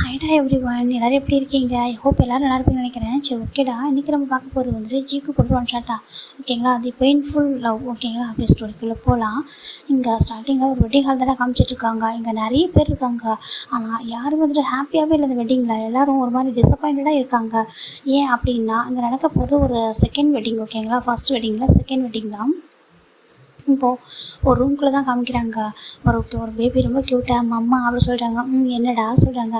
ஹைடா every one எல்லோரும் எப்படி இருக்கீங்க? ஐ ஹோப் எல்லோரும் நல்லா இருப்பீங்கன்னு நினைக்கிறேன். சரி, ஓகேடா. இன்றைக்கி நம்ம பார்க்க போகிறது வந்துட்டு ஜிக்கு போட்டு ஒன் ஷாட்டா, ஓகேங்களா? அது பெயின்ஃபுல் லவ், ஓகேங்களா? அப்படி ஸ்டோரிக்குள்ளே போகலாம். இங்கே ஸ்டார்டிங்கில் ஒரு வெட்டிங் ஹால் தானே காமிச்சிட்ருக்காங்க. இங்கே நிறைய பேர் இருக்காங்க. ஆனால் யாரும் வந்துட்டு ஹாப்பியாகவே இல்லை. இந்த வெட்டிங்கில் எல்லோரும் ஒரு மாதிரி டிசப்பாயிண்டடாக இருக்காங்க. ஏன் அப்படின்னா, இங்கே நடக்க போகிறது ஒரு செகண்ட் வெட்டிங், ஓகேங்களா? ஃபர்ஸ்ட் வெட்டிங்கில் செகண்ட் வெட்டிங் தான். இப்போது ஒரு ரூம்குள்ளே தான் காமிக்கிறாங்க. ஒரு பேபி ரொம்ப க்யூட்டாக மம்மா அப்படி சொல்கிறாங்க. என்னடா சொல்கிறாங்க.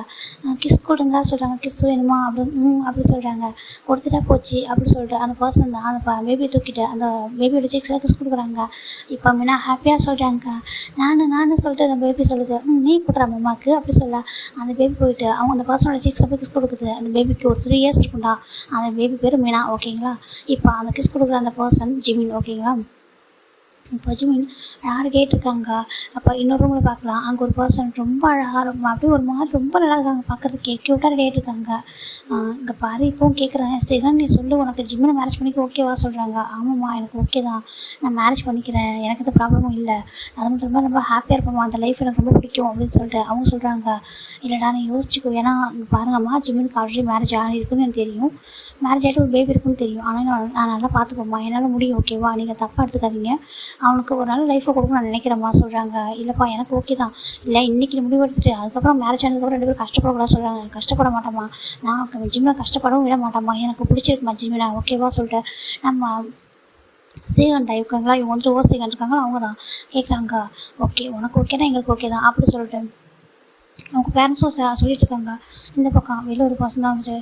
கிஸ் கொடுங்க சொல்கிறாங்க. கிஸ் வேணுமா அப்படின்னு அப்படி சொல்கிறாங்க. கொடுத்துட்டா போச்சு அப்படி சொல்லிட்டு அந்த பர்சன் தான் அந்த பேபியை தூக்கிட்டு அந்த பேபியோட சிக்ஸாக கிஸ் கொடுக்குறாங்க. இப்போ மீனா ஹாப்பியாக சொல்கிறாங்க. நான் சொல்லிட்டு அந்த பேபி சொல்லுது, நீ கொடுக்குற மம்மாவுக்கு அப்படி சொல்ல அந்த பேபி போயிட்டு அவங்க அந்த பர்சனோட சிக்ஸை போய் கிஸ் கொடுக்குது. அந்த பேபிக்கு ஒரு 3 years இருக்கும்டா. அந்த பேபி பேர் மீனா, ஓகேங்களா? இப்போ அந்த கிஸ் கொடுக்குற அந்த பர்சன் ஜிமின், ஓகேங்களா? இப்போ ஜிமின் அழகாக கேட்டிருக்காங்க. அப்போ இன்னொரு ரூமில் பார்க்கலாம். அங்கே ஒரு பர்சன் ரொம்ப அழகாக இருக்கும், அப்படியே ஒரு மாதிரி ரொம்ப நல்லா இருக்காங்க, பார்க்குறதுக்கு க்யூட்டாக கேட்டிருக்காங்க. இங்கே பாரு இப்போவும் கேட்குறேன், சிகன் நீ சொல்லு, உனக்கு ஜிம்மினை மேரேஜ் பண்ணிக்க ஓகேவா சொல்கிறாங்க. ஆமாம்மா எனக்கு ஓகே தான், நான் மேரேஜ் பண்ணிக்கிறேன், எனக்கு எந்த ப்ராப்ளமும் இல்லை, அது மட்டும் ரொம்ப ரொம்ப ஹாப்பியாக இருப்போம்மா, அந்த லைஃப் எனக்கு ரொம்ப பிடிக்கும் அப்படின்னு சொல்லிட்டு அவங்க சொல்கிறாங்க. இல்லைடா நீ யோசிச்சுக்கோ, ஏன்னா இங்கே பாருங்கம்மா ஜிம்மினுக்கு ஆல்ரெடி மேரேஜ் ஆகிருக்குன்னு எனக்கு தெரியும், மேரேஜ் ஆகிட்டு ஒரு பேபி இருக்குன்னு தெரியும். ஆனால் நான் நல்லா பார்த்துப்போம்மா, என்னால் முடியும், ஓகேவா? நீங்கள் தப்பாக எடுத்துக்காதீங்க, அவனுக்கு ஒரு நல்ல லைஃப்பை கொடுக்கணும் நான் நினைக்கிறேம்மா சொல்கிறாங்க. இல்லைப்பா எனக்கு ஓகே தான், இல்லை இன்றைக்கி முடிவு எடுத்துட்டு அதுக்கப்புறம் மேரேஜ் ஆனதுக்கப்புறம் 2 பேரும் கஷ்டப்படக்கூடாது சொல்கிறாங்க. கஷ்டப்பட மாட்டோம்மா, நான் ஜிம்மில் கஷ்டப்படவும் விட மாட்டோம்மா, எனக்கு பிடிச்சிருக்குமா ஜிம்மினா, ஓகேவா சொல்லிட்டு நம்ம சீகண்டா இருக்காங்களா, இவங்க வந்துட்டு ஓசீகன் இருக்காங்களா, அவங்க தான் கேட்குறாங்க. ஓகே உனக்கு ஓகேனா எங்களுக்கு ஓகே தான் அப்படி சொல்லிட்டு அவங்க பேரண்ட்ஸும் சொல்லிட்டு இருக்காங்க. இந்த பக்கம் வெளில ஒரு பர்சன் தான் வந்துட்டு,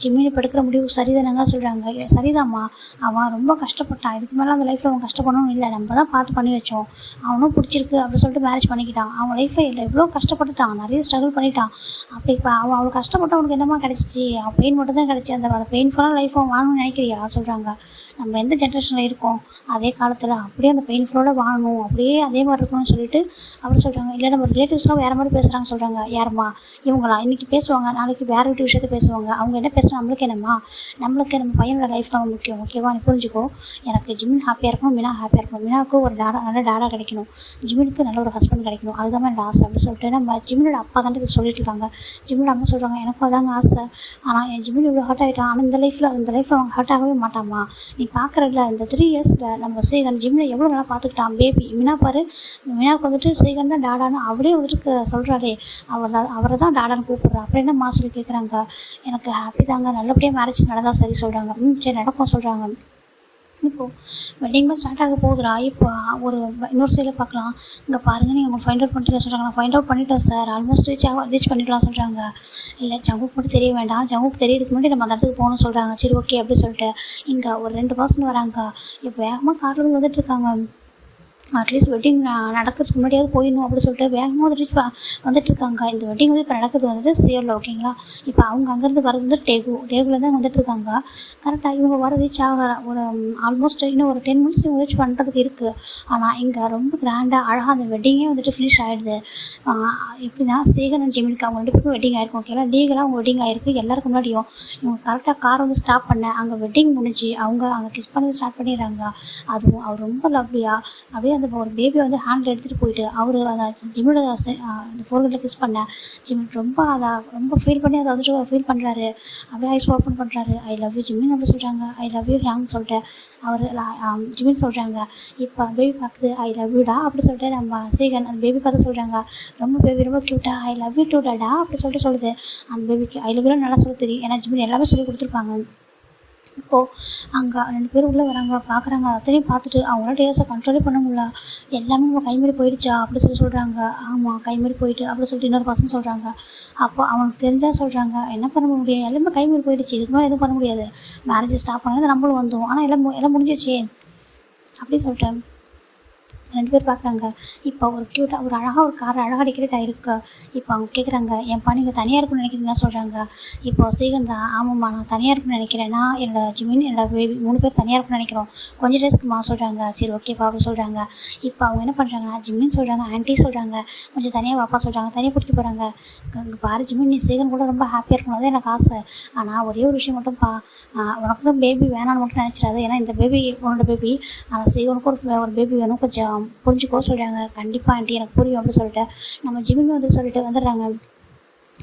ஜிம்மினை இப்போ எடுக்கிற முடிவு சரிதானங்க சொல்கிறாங்க. சரிதாம்மா, அவன் ரொம்ப கஷ்டப்பட்டான், இதுக்கு மேலே அந்த லைஃப்பில் அவன் கஷ்டப்படணும் இல்லை, நம்ம தான் பார்த்து பண்ணி வச்சோம், அவனும் பிடிச்சிருக்கு அப்படின்னு சொல்லிட்டு மேரேஜ் பண்ணிக்கிட்டான். அவன் லைஃப்பில் இல்லை எவ்வளோ கஷ்டப்பட்டுட்டான், நிறைய ஸ்ட்ரகிள் பண்ணிட்டான். அப்படி இப்போ அவன் அவ்வளோ கஷ்டப்பட்டு அவனுக்கு என்னமா கிடச்சிச்சு, அவன் பெயின் மட்டும் தான் கிடச்சி, அந்த பெயின்ஃபுல்லான லைஃப் அவன் வாழணும்னு நினைக்கிறியா சொல்கிறாங்க. நம்ம எந்த ஜென்ரேஷனில் இருக்கோம் அதே காலத்தில் அப்படியே அந்த பெயின்ஃபுல்லோட வாழணும், அப்படியே அதே மாதிரி இருக்கணும்னு சொல்லிட்டு அப்படி சொல்கிறாங்க. இல்லை நம்ம ரிலேட்டிவ்ஸ்லாம் வேறு மாதிரி பேசுகிறாங்க சொல்கிறாங்க. யாருமா இவங்களா, இன்றைக்கி பேசுவாங்க நாளைக்கு வேறு வீட்டு விஷயத்த பேசுவாங்க, அவங்க என்ன பேசுகிறாங்க நம்மளுக்கு என்னம்மா, நம்மளுக்கு நம்ம பையனோட லைஃப் தான் முக்கியம், ஓகேவா? நீ புரிஞ்சுக்கோ, எனக்கு ஜிமின் ஹாப்பியாக இருக்கணும், மீனா ஹாப்பியாக இருக்கணும், மீனாவுக்கு ஒரு நல்ல டாடா கிடைக்கணும், ஜிமினுக்கு நல்ல ஒரு ஹஸ்பண்ட் கிடைக்கணும், அதுதான் என்னோட ஆசை அப்படின்னு சொல்லிட்டு நம்ம ஜிமினோட அப்பா தான் இதை சொல்லிட்டு இருக்காங்க. ஜிமினோட அம்மா சொல்கிறாங்க, எனக்கும் அதாங்க ஆசை, ஆனால் என் ஜிமின் இவ்வளோ ஹர்ட் ஆகிட்டான், ஆனால் இந்த லைஃப்பில் அவங்க ஹர்ட் ஆகவே மாட்டாமா, நீ பார்க்குறல இந்த 3 yearsல நம்ம சீகன் ஜிமினை எவ்வளோ நல்லா பார்த்துக்கிட்டான். பேபி மீனா பாரு, மீனாவுக்கு வந்துட்டு சீகன் தான் டாடான்னு அவரே வந்துட்டு சொல்கிறாரே, அவரை தான் டாடான்னு கூப்பிட்றா. அப்புறம் என்னம்மா சொல்லி கேட்குறாங்க. எனக்கு ஹாப்பி தாங்க, நல்லபடியாக மேரேஜ் நடந்தால் சரி சொல்கிறாங்க. சரி நடக்கும் சொல்கிறாங்க. இப்போது வெட்டிங்லாம் ஸ்டார்ட் ஆக போகுதுடா. இப்போ இன்னொரு சைடில் பார்க்கலாம். இங்கே பாருங்கள், நீங்கள் உங்களுக்கு ஃபைண்ட் அவுட் பண்ணிட்டு சொல்கிறாங்க. நான் ஃபைண்ட் அவுட் பண்ணிட்டோம் சார், ஆல்மோஸ்ட் ரீச் பண்ணிக்கலாம் சொல்கிறாங்க. இல்லை ஜங்குக்கு மட்டும் தெரிய வேண்டாம், ஜங்குக்கு தெரியறதுக்கு முன்னாடி நம்ம அந்த இடத்துக்கு போகணும்னு சொல்கிறாங்க. சரி ஓகே அப்படி சொல்லிட்டு இங்கே ஒரு 2 பர்சன் வராங்க. இப்போ வேகமாக காரில் வந்துட்டுருக்காங்க. அட்லீஸ்ட் வெட்டிங் நடக்கிறதுக்கு முன்னாடியாவது போயிடணும் அப்படின்னு சொல்லிட்டு வேகமாக வந்துட்டுருக்காங்க. இந்த வெட்டிங் வந்து இப்போ நடக்கிறது வந்துட்டு சியோலில், ஓகேங்களா? இப்போ அவங்க அங்கேருந்து வரது வந்து டேகுவில் தான் வந்துட்டுருக்காங்க. கரெக்டாக இவங்க வர ரீச் ஆகிற ஒரு ஆல்மோஸ்ட் இன்னும் ஒரு 10 minutes இவங்க ரீச் பண்ணுறதுக்கு இருக்குது. ஆனால் இங்கே ரொம்ப கிராண்டாக அழகாக அந்த வெட்டிங்கே வந்துட்டு ஃபினிஷ் ஆகிடுது. எப்படின்னா சேகன் அண்ட் ஜிமினுக்கு அவங்க 2 பேருக்கும் வெட்டிங் ஆகிருக்கும், ஓகேங்களா? லீகலாக அவங்க வெட்டிங் ஆகிருக்கு. எல்லாருக்கும் முன்னாடியும் இவங்க கரெக்டாக கார் வந்து ஸ்டாப் பண்ண அங்கே வெட்டிங் முடிஞ்சு அவங்க அங்கே கிஸ் பண்ணி ஸ்டார்ட் பண்ணிடுறாங்க. அதுவும் அவர் ரொம்ப லவ்லியாக அப்படியே அந்த ஒரு பேபி வந்து ஹேண்டில் எடுத்துகிட்டு போயிட்டு அவர் அதை ஜிமினோட ஃபோர்கேட்டில் கிஸ் பண்ண ஜிமின் ரொம்ப ஃபீல் பண்ணி அதை வந்துட்டு ஃபீல் பண்ணுறாரு. அப்படியே ஐஸ் ஓப்பன் பண்ணுறாரு. ஐ லவ் யூ ஜிமின் அப்படி சொல்கிறாங்க. ஐ லவ் யூ ஹேங் சொல்லிட்டு அவர் ஜிமின் சொல்கிறாங்க. இப்போ பேபி பார்க்குது. ஐ லவ் யூடா அப்படி சொல்லிட்டு நம்ம சீகன் அந்த பேபி பார்த்து சொல்கிறாங்க. பேபி ரொம்ப க்யூட்டாக I love you too tata அப்படி சொல்லிட்டு சொல்லுது. அந்த பேபிக்கு ஐ லவ் யூ நல்லா சொல்ல தெரியும், ஏன்னா ஜிமின் எல்லாமே சொல்லி கொடுத்துருப்பாங்க. இப்போது அங்கே 2 பேரும் உள்ளே வராங்க, பார்க்குறாங்க. அத்தனையும் பார்த்துட்டு அவங்களால டேஸை கண்ட்ரோலே பண்ண முடியல. எல்லாமே நம்ம கைமாரி போயிடுச்சா அப்படி சொல்கிறாங்க. ஆமாம் கைமாரி போயிட்டு அப்படி சொல்லிட்டு இன்னொரு பர்சன் சொல்கிறாங்க. அப்போ அவனுக்கு தெரிஞ்சால் சொல்கிறாங்க, என்ன பண்ண முடியும், எல்லாமே கைமாரி போயிடுச்சு, இதுக்கு மேலே எதுவும் பண்ண முடியாது, மேரேஜ் ஸ்டாப் பண்ணது நம்மளும் வந்தோம், ஆனால் எல்லாம் முடிஞ்சிடுச்சே அப்படி சொல்லிட்டேன். 2 பேர் பார்க்குறாங்க. இப்போ ஒரு க்யூட்டாக ஒரு அழகாக ஒரு கார் அழகாக டெக்கரேட் ஆகிருக்கு. இப்போ அவங்க கேட்குறாங்க, என்ப்பா நீங்கள் தனியாக இருக்குன்னு நினைக்கிறீங்கன்னா சொல்கிறாங்க. இப்போ சீகன் தான், ஆமாம்மா நான் தனியாக இருக்குன்னு நினைக்கிறேன், நான் என்னோட ஜிமின் என்னோட பேபி 3 பேர் தனியாக இருக்குன்னு நினைக்கிறோம், கொஞ்சம் டேஸ்க்குமா சொல்கிறாங்க. சரி ஓகேப்பா அப்படி சொல்கிறாங்க. இப்போ அவங்க என்ன பண்ணுறாங்கன்னா ஜிமின் சொல்கிறாங்க, ஆன்ட்டி சொல்கிறாங்க, கொஞ்சம் தனியாக வாப்பா சொல்கிறாங்க. தனியாக கூட்டிகிட்டு போகிறாங்க. இங்கே பாரு ஜிமின், நீ சீகன் கூட ரொம்ப ஹாப்பியாக இருக்கணும், அது எனக்கு ஆசை, ஆனால் ஒரே ஒரு விஷயம் மட்டும்ப்பா, உனக்கு பேபி வேணான்னு மட்டும் நினச்சிடாது, ஏன்னா இந்த பேபி உன்னோட பேபி, ஆனால் சீகனுக்கு ஒரு பேபி வேணும், கொஞ்சம் புரிஞ்சுக்கோ சொல்கிறாங்க. கண்டிப்பாக ஆண்டி எனக்கு புரியும் அப்படின்னு சொல்லிட்டு நம்ம ஜிமின் வந்து சொல்லிட்டு வந்துடுறாங்க.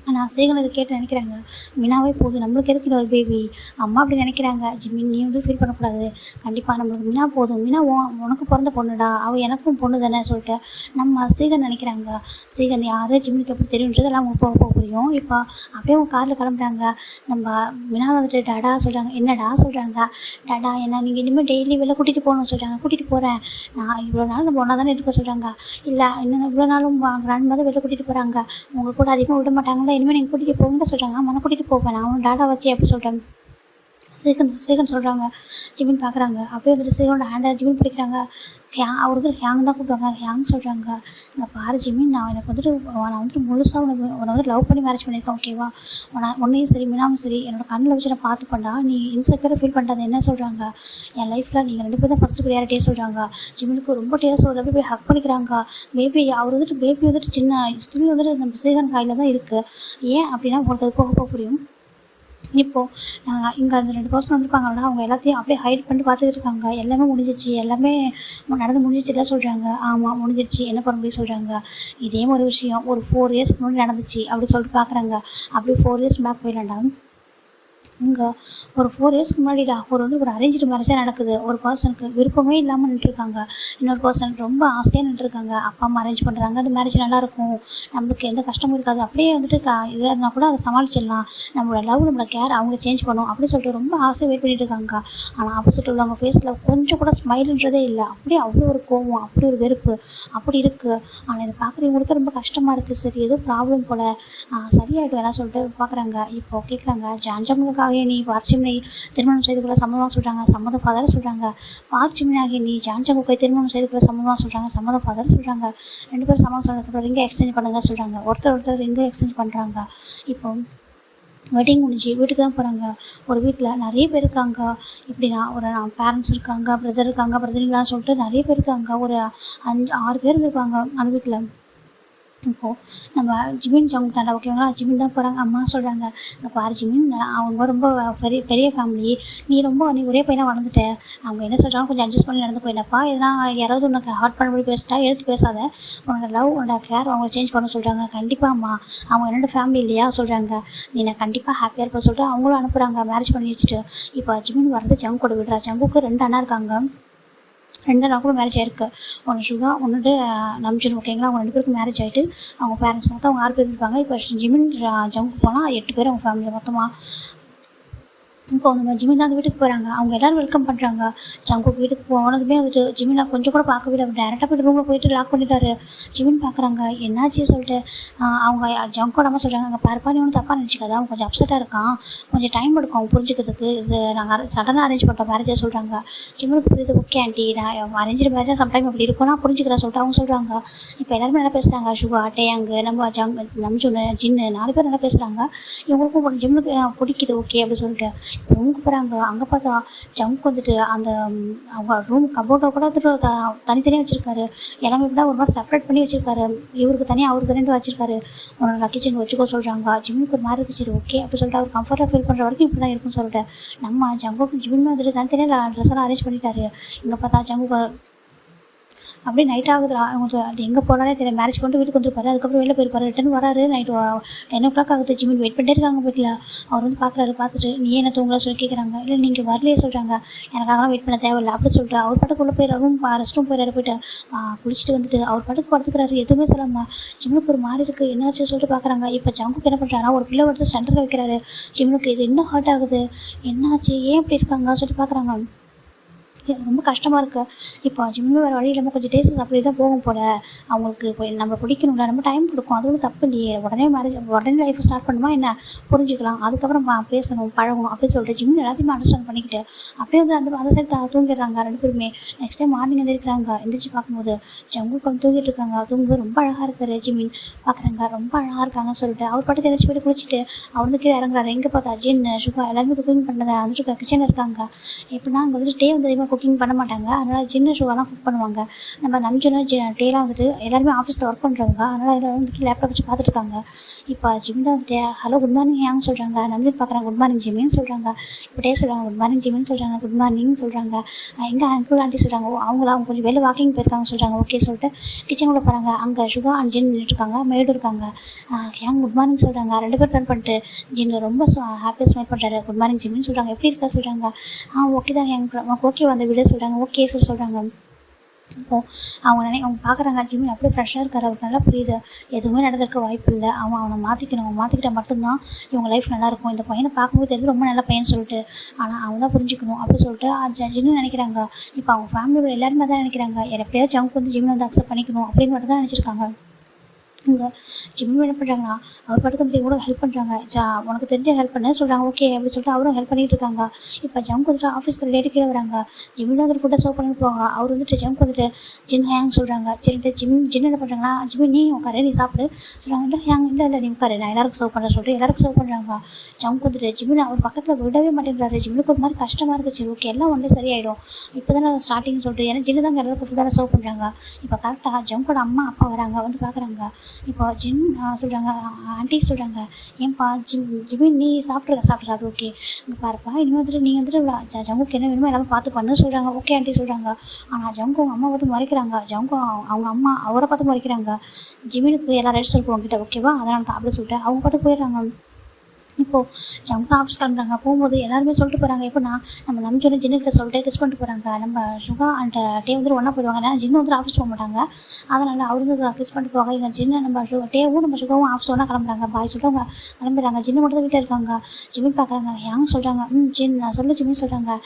ஆனால் சேகன் இதை கேட்டு நினைக்கிறாங்க, மீனாவே போகுது, நம்மளுக்கு எதுக்கு ஒரு பேபி, அம்மா அப்படி நினைக்கிறாங்க. ஜிமின், நீ வந்து ஃபீல் பண்ணக்கூடாது, கண்டிப்பாக நம்மளுக்கு மீனா போதும், மீனா உனக்கு பிறந்த பொண்ணுடா, அவள் எனக்கும் பொண்ணு தானே சொல்லிட்டு நம்ம சேகன் நினைக்கிறாங்க. சேகன் யார், ஜிமினுக்கு எப்படி தெரியுன்றதெல்லாம் அவங்க போக புரியும். இப்போ அப்படியே அவங்க காரில் கிளம்புறாங்க. நம்ம மீனா வந்துட்டு டாடா சொல்கிறாங்க. என்னடா சொல்கிறாங்க? டாடா என்ன நீங்கள் இனிமேல் டெய்லி வெளில கூட்டிகிட்டு போகணும்னு சொல்கிறாங்க. கூட்டிகிட்டு போகிறேன், நான் இவ்வளோ நாள் நம்ம ஒன்றா தானே இருக்க சொல்கிறாங்க. இல்லை இன்னும் இவ்வளோ நாளும் கிராண்ட் மதர் வெளில கூட்டிகிட்டு போகிறாங்க, உங்கள் கூட அதிகமாக விட மாட்டாங்களா, இனிமேல் நீங்கள் கூட்டிகிட்டு போங்கன்னு சொல்கிறாங்க. அவனை கூட்டிகிட்டு போவேன், நான் அவன் டாடா வச்சு அப்படி சொல்கிறேன். சேகன் சொல்கிறாங்க. ஜிமின் பார்க்குறாங்க. அப்படியே வந்துட்டு சேகனோட ஹேண்டை ஜிமின் பிடிக்கிறாங்க. அவர் வந்து ஹேங் தான் கூப்பிடுவாங்க. ஹேங் சொல்கிறாங்க. இங்கே பாரு ஜிமின், நான் வந்துட்டு முழுசாக உன்னை வந்து லவ் பண்ணி மேரேஜ் பண்ணியிருக்கேன், ஓகேவா? உன்னையும் சரி மீனாவும் சரி என்னோட கண்ணில் வச்சு நான் பார்த்துப்பேன்டா, நீ இன்செக்யூராக ஃபீல் பண்ணுறது என்ன சொல்கிறாங்க? என் லைஃப்பில் நீங்கள் 2 பேரும் தான் ஃபஸ்ட்டு ப்ரியாரிட்டியே சொல்கிறாங்க. ஜிமினுக்கு ரொம்ப டேஸ்ட் வருது, அப்படியே ஹக் பண்ணிக்கிறாங்க. அவர் வந்துட்டு பேபி வந்துட்டு சின்ன ஸ்டில் வந்துட்டு நம்ம சேகன் கையில் தான் இருக்குது. ஏன் அப்படின்னா உங்களுக்கு அது போக புரியும். இப்போது இங்கே அந்த 2 பர்சன் வந்திருப்பாங்களா, அவங்க எல்லாத்தையும் அப்படியே ஹைட் பண்ணிட்டு பார்த்துட்டு இருக்காங்க. எல்லாமே முடிஞ்சிச்சு, எல்லாமே நடந்து முடிஞ்சிச்சுலாம் சொல்கிறாங்க. ஆமாம் முடிஞ்சிடுச்சு, என்ன பண்ண முடியும் சொல்கிறாங்க. இதே ஒரு விஷயம் ஒரு 4 இயர்ஸ்க்கு முன்னாடி நடந்துச்சு அப்படி சொல்லிட்டு பார்க்குறாங்க. அப்படியே 4 இயர்ஸ் பேக் போயிடலாம்டா. இங்கே ஒரு 4 இயர்ஸ்க்கு முன்னாடிடா ஒரு அரேஞ்ச்டு மேரேஜாக நடக்குது. ஒரு பர்சனுக்கு விருப்பமே இல்லாமல் நின்றுருக்காங்க, இன்னொரு பர்சன் ரொம்ப ஆசையாக நின்றுருக்காங்க. அப்பா அம்மா அரேஞ்ச் பண்ணுறாங்க, அந்த மேரேஜ் நல்லாயிருக்கும், நம்மளுக்கு எந்த கஷ்டமும் இருக்காது, அப்படியே வந்துட்டு இதாக இருந்தால் கூட அதை சமாளிச்சிடலாம், நம்மளோட லவ் நம்மளோட கேர் அவங்கள சேஞ்ச் பண்ணும் அப்படின்னு சொல்லிட்டு ரொம்ப ஆசையாக வெயிட் பண்ணிட்டு இருக்காங்க. ஆனால் ஆப்போசிட் உள்ளவங்க ஃபேஸில் கொஞ்சம் கூட ஸ்மைல்ன்றதே இல்லை. அப்படியே அவ்வளோ ஒரு கோவம், அப்படி ஒரு வெறுப்பு அப்படி இருக்குது. ஆனால் இதை பார்க்குறவங்களுக்கு ரொம்ப கஷ்டமாக இருக்குது. சரி ஏதோ ப்ராப்ளம் போல், சரியாயிடும் எல்லாம் சொல்லிட்டு பார்க்குறாங்க. இப்போது கேட்குறாங்க, ஜான்ஜங்குக்காக நீ பார்ச்சிமினை திருமணம் செய்து கொள்ள சம்மதமாக சொல்கிறாங்க. சம்மதம் ஃபாதர் சொல்கிறாங்க. பார்ச்சிமினாகி நீ ஜான்ஜங்குக்கை திருமணம் செய்து கொள்ள சம்மதமாக சொல்கிறாங்க. சம்மதம் ஃபாதர் சொல்கிறாங்க. 2 பேரும் சம்மதம் சொன்னதுக்கப்புறம் ரிங்கை எக்ஸ்சேஞ்ச் பண்ணுங்க சொல்கிறாங்க. ஒருத்தர் ரிங்கை எக்ஸ்சேஞ்ச் பண்ணுறாங்க. இப்போ வெட்டிங் முடிஞ்சு வீட்டுக்கு தான் போகிறாங்க. ஒரு வீட்டில் நிறைய பேர் இருக்காங்க. எப்படின்னா பேரண்ட்ஸ் இருக்காங்க, பிரதர் இருக்காங்க, பிரதர்லாம் சொல்லிட்டு நிறைய பேர் இருக்காங்க. ஒரு 5-6 பேர் இருப்பாங்க அந்த வீட்டில். இப்போது நம்ம ஜிமின் ஜங்க் தாண்டா, ஓகேங்களா? ஜிமின் தான் போகிறாங்க. அம்மா சொல்கிறாங்க, இங்கே பாரு ஜிமின், அவங்க ரொம்ப பெரிய ஃபேமிலி, நீ ஒரே பையனாக வளர்ந்துட்ட, அவங்க என்ன சொல்கிறாங்க கொஞ்சம் அட்ஜஸ்ட் பண்ணி நடந்துக்கோ. என்னப்பா எதனா யாராவது உனக்கு ஹார்ட் பண்ணபடி பேசிட்டா எடுத்து பேசாத, உன்னோட லவ் உன்னோட கேர் அவங்க சேஞ்ச் பண்ண சொல்கிறாங்க. கண்டிப்பாக அம்மா, அவங்க என்னோட ஃபேமிலி இல்லையா சொல்கிறாங்க. நீ நான் கண்டிப்பாக ஹாப்பியாக இருப்ப சொல்லிட்டு அவங்களும் அனுப்புகிறாங்க மேரேஜ் பண்ணி வச்சுட்டு. இப்போ ஜிமின் வரது ஜங்க் கூட விடுறா. ஜங்குக்கு 2 அண்ணா இருக்காங்க. 2 அண்ணாவுக்கும் மேரேஜ் ஆகிருக்கு. ஒன்று சுகா, ஒன்று நம்ஜன், ஓகேங்களா? அவங்க 2 பேருக்கும் மேரேஜ் ஆகிட்டு அவங்க பேரண்ட்ஸ் மொத்தம் அவங்க 6 பேர் இருப்பாங்க. இப்போ ஜிமின் ஜங்கு போனால் 8 பேர் அவங்க ஃபேமிலி மொத்தமாக. இப்போ நம்ம ஜிமினா அந்த வீட்டுக்கு போகிறாங்க. அவங்க எல்லோரும் வெல்கம் பண்ணுறாங்க. ஜங்குக்கு வீட்டுக்கு போனதுமே வந்துட்டு ஜிமினா கொஞ்சம் கூட பார்க்கவே இல்லை. டேரெக்டாக போய்ட்டு ரூமில் போயிட்டு லாக் பண்ணிட்டாரு. ஜிமின் பார்க்குறாங்க, என்னாச்சு சொல்லிட்டு அவங்க ஜங்கோட அம்மா சொல்கிறாங்க, அங்கே பாருப்பா நீ ஒன்றும் தப்பாக நினச்சிக்காத, அவன் கொஞ்சம் அப்செட்டாக இருக்கான், கொஞ்சம் டைம் எடுக்கும் அவன் புரிஞ்சுக்கிறதுக்கு, இது நாங்கள் சடனாக அரேஞ்ச் பண்ணுறோம் மேரேஜாக சொல்கிறாங்க. ஜிமினுக்கு புரியுது, ஓகே ஆண்டி, நான் அரேஞ்சு மேரேஜாக சம்டைம் அப்படி இருக்கும் நான் புரிஞ்சுக்கிறேன் சொல்லிட்டு அவங்க சொல்கிறாங்க. இப்போ எல்லாருமே நல்லா பேசுகிறாங்க. சுகா, டேயாங்கு, நம்ம நம்ஜுன்னு, ஜின்னு 4 பேர் நல்லா பேசுகிறாங்க. இவங்களுக்கும் ஜிம்னுக்கு பிடிக்குது, ஓகே அப்படி சொல்லிட்டு ரூமுக்கு போகிறாங்க. அங்கே பார்த்தா ஜங்க் வந்துட்டு அந்த அவங்க ரூம் கபோர்டை கூட வந்துட்டு தனித்தனியாக வச்சுருக்காரு. எல்லாமே இப்படின்னா ஒரு மாதிரி செப்பரேட் பண்ணி வச்சுருக்காரு. இவருக்கு தனியாக அவருக்கு தனியாக வச்சுருக்காரு. உன்னோட லக்கேஜ் இங்கே வச்சுக்கோ சொல்கிறாங்க. ஜிம்முக்கு ஒரு மாதிரி இருக்குது. சரி ஓகே அப்படி சொல்லிட்டு அவர் கம்ஃபர்ட்டாக ஃபீல் பண்ணுற வரைக்கும் இப்படி தான் இருக்குன்னு சொல்லிட்டு நம்ம ஜங்குக்கு ஜிம்னு வந்துட்டு தனித்தனியாக ட்ரெஸ்ஸெல்லாம் அரேஞ்ச் பண்ணிட்டாரு. இங்கே பார்த்தா ஜங்குக்கு அப்படியே நைட் ஆகுதுடா. அவங்க எங்கே போனாலே தெரியல. மேரேஜ் பண்ணிட்டு வீட்டுக்கு வந்துருப்பாரு. அதுக்கப்புறம் வெளில போயிருப்பாரு. ரிட்டன் வராரு. நைட்டு 10 ஆகுது. ஜிமின் வெயிட் பண்ணிட்டே இருக்காங்க வீட்டில். அவர் வந்து பார்க்குறாரு. பார்த்துட்டு நீ என்ன தூங்கல சொல்லி கேட்குறாங்க. இல்லை நீங்கள் வரலையே சொல்கிறாங்க. எனக்காகலாம் வெயிட் பண்ண தேவையில்லை அப்படின்னு சொல்லிட்டு அவர் பாட்டுக்குள்ளே போயிடுறாரு. ரெஸ்ட் ரூம் போயிடாரு. போயிட்டு குளிச்சுட்டு வந்துட்டு அவர் பாட்டுக்கு படுத்துக்கிறாரு. எதுவுமே சொல்லாமல். ஜிம்னுக்கு ஒரு மாதிரி இருக்குது. என்னாச்சு சொல்லிட்டு பார்க்குறாங்க. இப்போ ஜங்குக்கு என்ன பண்ணுறாரா, ஒரு பிள்ளை எடுத்து சென்டரில் வைக்கிறாரு. ஜிம்னுக்கு இது இன்னும் ஹர்ட் ஆகுது. என்னாச்சு, ஏன் இப்படி இருக்காங்க சொல்லிட்டு பார்க்குறாங்க. ரொம்ப கஷ்டமாக இருக்குது. இப்போ ஜிம்மே வேறு வழி இல்லாமல் கொஞ்சம் டேஸஸ் அப்படி தான் போகும் போல். அவங்களுக்கு இப்போ நம்ம பிடிக்கணும்ல, நம்ம டைம் கொடுக்கும், அது ஒன்றும் தப்பு இல்லையே. உடனே லைஃப் ஸ்டார்ட் பண்ணுமா என்ன, புரிஞ்சுக்கலாம், அதுக்கப்புறம் பேசணும் பழகணும் அப்படின்னு சொல்லிட்டு ஜிம் எல்லாத்தையுமே அண்டர்ஸ்டாண்ட் பண்ணிக்கிட்டு அப்படியே வந்து அந்த சைடு தூங்கிடுறாங்க 2 பேருமே. நெக்ஸ்ட் டைம் மார்னிங் எழுந்திருக்கிறாங்க. எந்திரிச்சு பார்க்கும்போது ஜங்குக்கு தூங்கிட்டு இருக்காங்க. தூங்கும்போது ரொம்ப அழகாக இருக்காரு. ஜிமின் பார்க்குறாங்க, ரொம்ப அழகாக இருக்காங்கன்னு சொல்லிட்டு அவர் பாட்டுக்கு எதிர்த்து போய்ட்டு குளிச்சுட்டு அவர் வந்து கீழே இறங்குறாரு. எங்கே பார்த்தா ஜின் சுகா எல்லாருமே குக்கிங் பண்ணதை வந்துட்டு கிச்சனில் இருக்காங்க. எப்படின்னா அங்கே வந்துட்டு டே வந்து அதிகமாக குக்கிங் பண்ண மாட்டாங்க. அதனால் ஜின்னு ஷுகாலாம் குக் பண்ணுவாங்க. நம்ம நம்ஜுன்னு டேலாம் வந்துட்டு எல்லாருமே ஆஃபீஸில் ஒர்க் பண்ணுறவங்க. அதனால் எல்லாரும் வந்துட்டு லேப்டாப் வச்சு பார்த்துட்டு இருக்காங்க. இப்போ ஜிம் தான் வந்துட்டு ஹலோ குட் மார்னிங் யாங்க சொல்கிறாங்க. நம்ஜன் பார்க்குறாங்க குட் மார்னிங் ஜிமின்னு சொல்கிறாங்க. இப்போ டே சொல்கிறாங்க குட் மார்னிங் ஜிமின்னு சொல்கிறாங்க. குட் மார்னிங் சொல்கிறாங்க. எங்கே அங்கிள் ஆண்டி சொல்கிறாங்க. அவங்க கொஞ்சம் வெளில வாக்கிங் போயிருக்காங்க சொல்கிறாங்க. ஓகே சொல்லிட்டு கிச்சனுக்குள்ளே போகிறாங்க. அங்கே ஷுகா அண்ட் ஜின் நின்றுட்டுருக்காங்க. மேடு இருக்காங்க. யாங் குட் மார்னிங் சொல்கிறாங்க. 2 பேர் டர்ன் பண்ணிட்டு ஜின் ரொம்ப ஹாப்பியாக ஸ்மைல் பண்ணுறாரு. குட் மார்னிங் ஜிமின்னு சொல்கிறாங்க. எப்படி இருக்கா சொல்கிறாங்க. ஓகே தான் உனக்கு ஓகே வந்து விட சொல்கிறாங்க. ஓகே சொல்கிறாங்க. இப்போது அவங்க பார்க்குறாங்க ஜிமின் அப்படியே ஃப்ரெஷ்ஷாக இருக்கார். அவருக்கு நல்லா புரியுது எதுவுமே நடந்திருக்க வாய்ப்பு இல்லை. அவனை மாற்றிக்கணும். அவன் மாற்றிக்கிட்டால் மட்டும்தான் இவங்க லைஃப் நல்லாயிருக்கும். இந்த பையனை பார்க்கும்போது தெரியுது ரொம்ப நல்ல பையன் சொல்லிட்டு. ஆனால் அவன் தான் புரிஞ்சுக்கணும் அப்படி சொல்லிட்டு ஜின்னு நினைக்கிறாங்க. இப்போ அவங்க ஃபேமிலியோட எல்லாருமே தான் நினைக்கிறாங்க எப்படியாவது ஜங்க் வந்து ஜிமின் வந்து அக்செப்ட் பண்ணிக்கணும் அப்படின்னு மட்டும் தான் நினச்சிருக்காங்க. இங்கே ஜிம்மி என்ன பண்ணுறாங்கன்னா அவர் பாட்டுக்கு வந்து கூட ஹெல்ப் பண்ணுறாங்க. உனக்கு தெரிஞ்ச ஹெல்ப் பண்ண சொல்கிறாங்க. ஓகே அப்படின்னு சொல்லிட்டு அவரும் ஹெல்ப் பண்ணிகிட்டு இருக்காங்க. இப்போ ஜங்க் வந்துட்டு ஆஃபீஸ்க்கு ரிலேட்டு கீழே வராங்க. ஜிம்மில் வந்துட்டு ஃபுட்டை சர்வ் பண்ணிட்டு போவாங்க. அவர் வந்துட்டு ஜங்க் வந்துட்டு ஜின் ஹேங் சொல்கிறாங்க. சரிட்டு ஜின் என்ன பண்ணுறாங்கன்னா ஜிம்மி நீ உட்காரு நீ சாப்பிடு சொல்கிறாங்க. இல்லை ஹேங் இல்லை நீ உட்காரு நான் எல்லாருக்கும் சர்வ் பண்ணுறேன் சொல்லிட்டு எல்லாருக்கும் சர்வ் பண்ணுறாங்க. ஜங்க் வந்துட்டு ஜிம்மின் அவர் பக்கத்தில் விடவே மாட்டேங்கிறாரு. ஜிம்முக்கு ஒரு மாதிரி கஷ்டமாக இருக்குது. சரி ஓகே எல்லாம் ஒன்றே சரியாயிடும் இப்போ தான் ஸ்டார்டிங் சொல்லிட்டு ஏன்னா ஜின்னு தான் எல்லாருக்கும் ஃபுட்டாக சர்வ் பண்ணுறாங்க. இப்போ கரெக்டாக ஜங்கோட அம்மா அப்பா வராங்க வந்து பார்க்குறாங்க. இப்போ ஜின் சொல்கிறாங்க ஆண்டி சொல்கிறாங்க ஏன்ப்பா ஜிம்மி நீ சாப்பிட்ற ஓகே இங்கே பாருப்பா இனிமேல் வந்துட்டு நீங்கள் வந்துட்டு ஜங்குக்கு என்ன வேணுமோ எல்லாமே பார்த்து பண்ணு சொல்கிறாங்க. ஓகே ஆண்டி சொல்கிறாங்க. ஆனால் ஜங்கு அவங்க அம்மா பார்த்து மறைக்கிறாங்க. ஜங்கு அவங்க அம்மா அவரை பார்த்து மறைக்கிறாங்க. ஜிம்மினுக்கு எல்லா ரைட்ஸ் இருக்கும் உங்ககிட்ட ஓகேவா அதனால தான் அப்படி சொல்லிட்டு அவங்க பாட்டு போயிடுறாங்க. இப்போது ஜங்கு ஆஃபீஸ் கிளம்புறாங்க. போகும்போது எல்லாருமே சொல்லிட்டு போகிறாங்க. எப்படின்னா நம்ம நம்ஜோட ஜின்னுக்கிட்ட சொல்லிட்டு கிஸ் பண்ணிட்டு போகிறாங்க. நம்ம ஷுகா அண்ட் டே வந்துட்டு ஒன்றா போயிடுவாங்க. ஏன்னா ஜின்னு வந்துட்டு ஆஃபீஸ் போக மாட்டாங்க. அதனால் அவர் வந்து கிஸ் பண்ணிட்டு போவாங்க. எங்கள் ஜின்னு நம்ம டேவும் நம்ம ஷுகாவும் ஆஃபீஸ் ஒன்றா கிளம்புறாங்க. பாய் சொல்லிட்டு அவங்க கிளம்புறாங்க. ஜின்னு மட்டும் தான் வீட்டில் இருக்காங்க. ஜிமின் பார்க்குறாங்க. யாங்க சொல்கிறாங்க ஜின் நான் சொல்லு ஜிமின் சொல்கிறாங்க.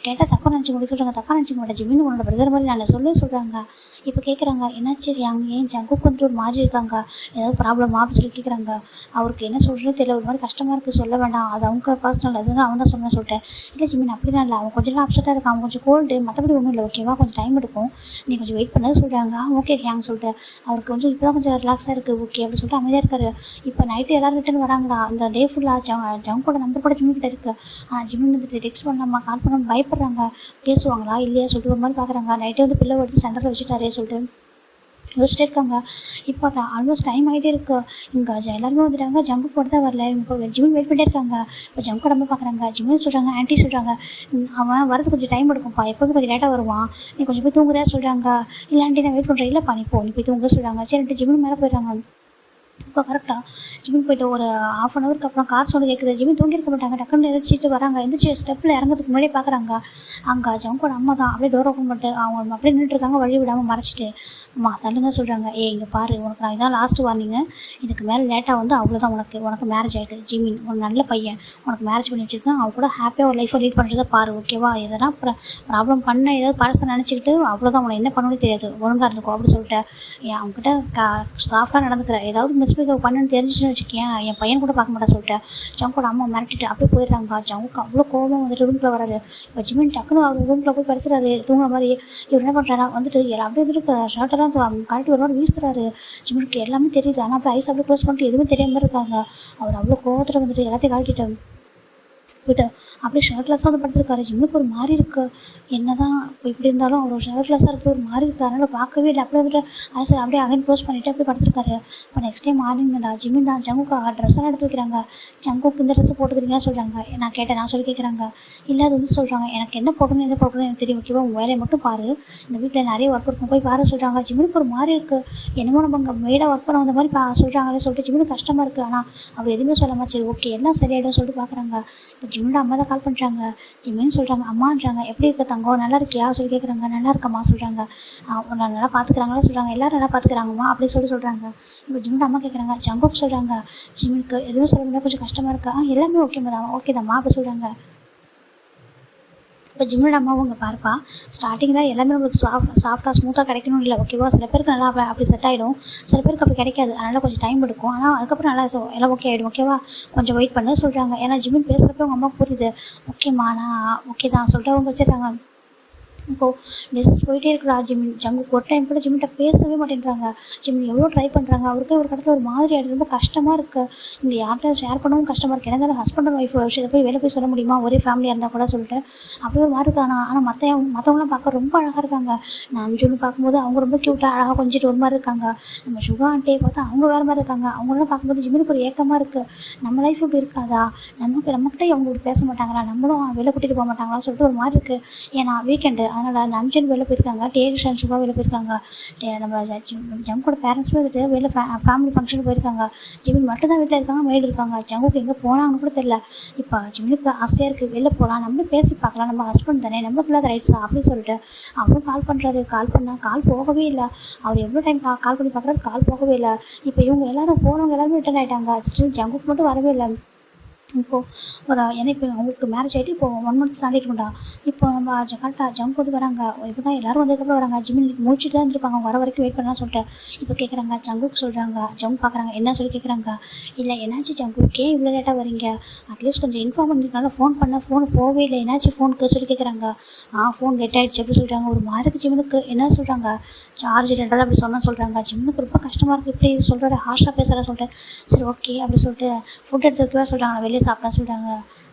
கேட்டால் தப்பாக நினச்சிக்க முடியும் சொல்கிறாங்க. தப்பாக நினச்சிக்க மாட்டேன் ஜிமின் உன்னோட பிரதர் மாதிரி நான் சொல்கிறாங்க. இப்போ கேட்குறாங்க என்னாச்சு யாங்க ஏன் ஜங்குக்கு வந்துட்டு ஒரு மாதிரி இருக்காங்க ஏதாவது ப்ராப்ளமா அப்படின்னு சொல்லி கேட்குறாங்க. அவருக்கு என்ன சொல்கிறேன்னு தெரியல ஒரு மாதிரி கஷ்டமாக இருக்குது சொல்ல வேண்டாம் அது அவங்க பர்சனல் அதுதான் அவன் தான் சொன்னேன்னு சொல்லிட்டேன். இல்லை ஜிமின் அப்படிலாம் இல்லை அவன் கொஞ்சம் அப்செட்டாக இருக்கான். அவன் கொஞ்சம் கோல்டு மற்றபடி ஒன்றும் இல்லை ஓகேவா கொஞ்சம் டைம் எடுக்கும் நீ கொஞ்சம் வெயிட் பண்ண சொல்கிறாங்க. ஓகே ஹேங் சொல்லிட்டு அவருக்கு கொஞ்சம் இப்போ தான் கொஞ்சம் ரிலாக்ஸாக இருக்குது ஓகே அப்படின்னு சொல்லிட்டு அமைதியாக இருக்காரு. இப்போ நைட்டு எல்லோரும் ரிட்டன் வராங்களா அந்த டே ஃபுல்லாக ஜங்கோட நம்பர் கூட ஜிம்மிக்கிட்ட இருக்குது. ஆனால் ஜிம்மின் வந்துட்டு டெக்ஸ்ட் பண்ணாமல் கால் பண்ணாமல் பயப்படுறாங்க. பேசுவாங்களா இல்லையா சொல்லிட்டு ஒரு மாதிரி பார்க்குறாங்க. நைட்டே வந்து பிள்ளை எடுத்து சென்டரில் வச்சுட்டாரே சொல்லிட்டு யோசிச்சுட்டே இருக்காங்க. இப்போ தான் ஆல்மோஸ்ட் டைம் ஆகிட்டே இருக்குது. இங்கே எல்லாருமே வந்துட்டாங்க. ஜங்கு போட்டு தான் வரல. இப்போ ஜிம்மின் வெயிட் பண்ணிட்டே இருக்காங்க. இப்போ ஜங்கு உடம்பு பார்க்குறாங்க. ஜிம்மின் சொல்கிறாங்க ஆண்டி சொல்கிறாங்க அவன் வரது கொஞ்சம் டைம் எடுக்கும்ப்பா எப்போதும் கொஞ்சம் லேட்டாக வருவான் நீ கொஞ்சம் போய் தூங்குறியா சொல்கிறாங்க. இல்லை ஆண்டி நான் வெயிட் பண்ணுறேன் இல்லைப்பா நீ போய் தூங்க சொல்கிறாங்க. சரிட்டு ஜிம்மின் மேலே போயிடுறாங்க. இப்போ கரெக்டாக ஜிம்மின் போய்ட்டு ஒரு 1/2 ஹவருக்கு அப்புறம் கார் சவுண்டு கேட்குது. ஜிம்மின் தூங்கியிருக்க மாட்டாங்க. டக்குன்னு எதிர்ச்சிட்டு வராங்க. எந்திரிச்சு ஸ்டெப்பில் இறங்கிறதுக்கு முன்னாடியே பார்க்குறாங்க. அங்கே ஜங்கோட அம்மா தான் அப்படியே டோர் ஓப்பன் பண்ணிட்டு அவங்க அப்படியே நின்றுட்டுருக்காங்க வழி விடாமல் மறைச்சிட்டு அம்மா தள்ளுங்க சொல்கிறாங்க. இங்கே பாரு உனக்கு நான் இதான் லாஸ்ட்டு வார்னிங்க இதுக்கு மேலே லேட்டாக வந்து அவ்வளோதான் உனக்கு மேரேஜ் ஆகிட்டு ஜிம்மின் ஒரு நல்ல பையன் உனக்கு மேரேஜ் பண்ணி வச்சுருக்கேன் அவன் கூட ஹாப்பியாக ஒரு லைஃப்பை லீட் பண்ணுறதை பாரு ஓகேவா எதனா ப்ராப்ளம் பண்ண ஏதாவது பழசை நினச்சிக்கிட்டு அவ்வளோதான் உனக்கு என்ன பண்ணணும்னு தெரியாது ஒழுங்காக இருந்துக்கும் அப்படின்னு சொல்லிட்டு அவங்ககிட்ட சாஃப்டாக நடந்துக்கிறேன் ஏதாவது மிஸ்பிகேவ் பண்ணுன்னு தெரிஞ்சிச்சுன்னு வச்சுக்கேன் என் பையன் கூட பார்க்க மாட்டேன் சொல்லிட்டு ஜங்கோட அம்மா மிரட்டிட்டு அப்படியே போயிடுறாங்க. ஜங்குக்கு அவ்வளோ கோபம் வந்துட்டு ரூமில் வராரு. இப்போ ஜிம்மின் டக்குன்னு அவர் ரூமில் போய் படுத்துறாரு தூங்குற மாதிரி. இவர் என்ன பண்ணுறாரா வந்துட்டு அப்படியே வந்துட்டு ஷர்ட்டெல்லாம் கரெக்ட் ஒரு மாதிரி வீசுறாரு. ஜிம்மினுக்கு எல்லாமே தெரியுது. ஆனால் அப்படியே ஐஸ் அப்படியே க்ளோஸ் பண்ணிட்டு எதுவுமே தெரியாமல் இருக்காங்க. அவர் அவ்வளோ கோவத்தில் வந்துட்டு எல்லாத்தையும் காட்டிட்டு போய்ட்டு அப்படியே ஷர்ட்லெஸ்ஸாக வந்து படுத்துருக்காரு. ஜிம்முக்கு ஒரு மாதிரி இருக்குது என்ன தான் இப்போ இப்படி இருந்தாலும் அவர் ஷர்ட்லெஸ்ஸாக இருக்கிறது ஒரு மாதிரி இருக்குது. அதனால் பார்க்கவே இல்லை அப்படியே வந்துட்டு அப்படியே அகைன் க்ளோஸ் பண்ணிவிட்டு அப்படியே படுத்துருக்காரு. இப்போ நெக்ஸ்ட் டைம் மார்னிங்டா ஜிம்மின் தான் ஜங்குக்காக ட்ரெஸ்ஸெல்லாம் எடுத்து வைக்கிறாங்க. ஜங்குக்கு இந்த ட்ரெஸ்ஸை போட்டுக்கிறீங்களா சொல்கிறாங்க. நான் கேட்டேன் நான் சொல்லி கேட்குறாங்க. இல்லை அது வந்து சொல்கிறாங்க எனக்கு என்ன போடணும் எந்த போடணும் எனக்கு தெரியும் ஓகேவா உங்கள் வேலையை மட்டும் பாரு இந்த வீட்டில் நிறைய ஒர்க் இருக்கும் போய் பாரு சொல்கிறாங்க. ஜிம்முக்கு ஒரு மாதிரி இருக்குது என்னமோ நம்ம இங்கே மேடாக ஒர்க் பண்ண வந்த மாதிரி சொல்கிறாங்களே சொல்லிட்டு ஜிம்முக்கு கஷ்டமாக இருக்குது. ஆனால் அவர் எதுவுமே சொல்லாமல் சரி ஓகே எல்லாம் சரியாயிடும் சொல்லிட்டு பார்க்குறாங்க. ஜிம்மினோட அம்மா தான் கால் பண்ணுறாங்க. ஜிம்மின்னு சொல்கிறாங்க அம்மான்றாங்க எப்படி இருக்க தங்கம் நல்லா இருக்கியா சொல்லி கேட்குறாங்க. நல்லா இருக்கம்மா சொல்கிறாங்க. நான் நல்லா பார்த்துக்கிறாங்களா சொல்கிறாங்க. எல்லோரும் நல்லா பார்த்துக்கிறாங்கம்மா அப்படி சொல்கிறாங்க. இப்போ ஜிம்மினோட அம்மா கேட்குறாங்க. ஜங்குக்கு சொல்கிறாங்க ஜிம்மினுக்கு எதுவும் சொல்ல முடியாது கொஞ்சம் கஷ்டமாக இருக்கா எல்லாமே ஓகே தாம்மா அப்படி சொல்கிறாங்க. இப்போ ஜிம்மினோட அம்மா அவங்க பாருப்பா ஸ்டார்டிங்கில் எல்லாமே நம்மளுக்கு சாஃப்டாக ஸ்மூத்தாக கிடைக்கணும் இல்லை ஓகேவா சில பேருக்கு நல்லா அப்படி செட் ஆகிடும் சில பேருக்கு அப்படி கிடைக்காது அதனால் கொஞ்சம் டைம் எடுக்கும். ஆனால் அதுக்கப்புறம் நல்லா எல்லாம் ஓகே ஆகிடும் ஓகேவா கொஞ்சம் வெயிட் பண்ண சொல்கிறாங்க. ஏன்னா ஜிம்மின் பேசுகிறப்ப அவங்க அம்மா புரியுது ஓகேம்மா நான் ஓகே தான் சொல்லிட்டு அவங்க வச்சுருக்காங்க. இப்போது டிஸ்டன்ஸ் போயிட்டே இருக்கிறா ஜங்குக்கு. ஒரு டைம் கூட ஜிம்மிட்ட பேசவே மாட்டேன்றாங்க. ஜிம்மி எவ்வளோ ட்ரை பண்ணுறாங்க. அவருக்கே ஒரு கடத்தில் ஒரு மாதிரி ஆகிடுது. ரொம்ப கஷ்டமாக இருக்குது. இங்கே யார்கிட்ட ஷேர் பண்ணவும் கஷ்டமாக இருக்குது. ஏன்னா ஹஸ்பண்ட் அண்ட் ஒய்ஃப் விஷயத்தை போய் வெளில போய் சொல்ல முடியுமா, ஒரே ஃபேமிலியாக இருந்தால் கூட சொல்லிட்டு அப்படியே ஒரு மாதிரி இருக்காங்க. ஆனால் மற்றவங்களாம் பார்க்க ரொம்ப அழகாக இருக்காங்க. நான் அஞ்சுன்னு பார்க்கும்போது அவங்க ரொம்ப க்யூட்டாக அழகாக கொஞ்சிட்டு ஒரு மாதிரி இருக்காங்க. நம்ம சுகா ஆண்டியை பார்த்தா அவங்க வேறு மாதிரி இருக்காங்க. அவங்களாம் பார்க்கும்போது ஜிம்மினுக்கு ஒரு ஏக்கமாக இருக்குது. நம்ம லைஃப் இப்படி இருக்காதா, நம்மக்கிட்ட அவங்க இப்படி பேச மாட்டாங்களா, நம்மளும் வெளில கூட்டிகிட்டு போக மாட்டாங்களா சொல்லிட்டு ஒரு மாதிரி இருக்குது. ஏன்னா வீக்கெண்டு அதனால் நம்ஜன் வெளில போயிருக்காங்க, டேரிஷ் அண்ட் சுகா வெளில போயிருக்காங்க. நம்ம ஜங்கோட பேரண்ட்ஸுமே வந்துட்டு வெளில ஃபேமிலி ஃபங்க்ஷனுக்கு போயிருக்காங்க. ஜிமின் மட்டும் தான் வீட்டில் இருக்காங்க, மெய்டு இருக்காங்க. ஜங்குக்கு எங்கே போனாங்கன்னு கூட தெரியல. இப்போ ஜிமினுக்கு ஆசையாக இருக்குது, வெளில போகலாம், நம்மளும் பேசி பார்க்கலாம், நம்ம ஹஸ்பண்ட் தானே, நம்மளுக்கு இல்லாத ரைட்ஸா அப்படின்னு சொல்லிட்டு அவரும் கால் பண்ணுறாரு. கால் போகவே இல்லை. அவர் எவ்வளோ டைம் கால் பண்ணி பார்க்குறாரு, கால் போகவே இல்லை. இப்போ இவங்க எல்லோரும் போனவங்க எல்லாருமே ரிட்டர்ன் ஆகிட்டாங்க. ஸ்டில் ஜங்குக்கு மட்டும் வரவே இல்லை. இப்போது ஏன்னா இப்போ அவங்களுக்கு மேரேஜ் ஆகிட்டு இப்போது 1 மந்த் தாண்டி இருக்கும்டா. இப்போ நம்ம கரெக்டாக ஜங்க் வந்து வராங்க. இப்போ தான் எல்லோரும் வந்ததுக்கப்புறம் வராங்க. ஜிம்மின் இன்னைக்கு முடிச்சுட்டு தான் இருந்திருப்பாங்க. அவங்க வர வரைக்கும் வெயிட் பண்ணலாம் சொல்லிட்டு இப்போ கேட்குறாங்க. ஜங்குக்கு சொல்கிறாங்க. ஜங்க் பார்க்குறாங்க, என்ன சொல்லி கேட்குறாங்க. இல்லை என்னாச்சு ஜங்குக்கு, ஏன் இவ்வளோ லேட்டாக வரீங்க, அட்லீஸ்ட் கொஞ்சம் இன்ஃபார்ம் பண்ணிருக்கனால ஃபோன் ஃபோன் போகவே இல்லை, என்னாச்சு ஃபோனுக்கு சொல்லி கேட்குறாங்க. ஃபோன் டெட் ஆகிடுச்சு அப்படி சொல்கிறாங்க. ஒரு மாருக்கு ஜிம்முனுக்கு என்ன சொல்கிறாங்க, சார்ஜ் ரெண்டாவது அப்படி சொல்கிறாங்க. ஜிம்முனுக்கு ரொம்ப கஷ்டமாக இருக்குது, இப்படி சொல்கிறாரு, ஹார்ஷாக பேசுகிறா சொல்லிட்டு சரி ஓகே அப்படி சொல்லிட்டு ஃபுட் எடுத்து வைக்கவா சொல்கிறாங்க. வெளியே சாப்பிட சொல்கிறாங்க.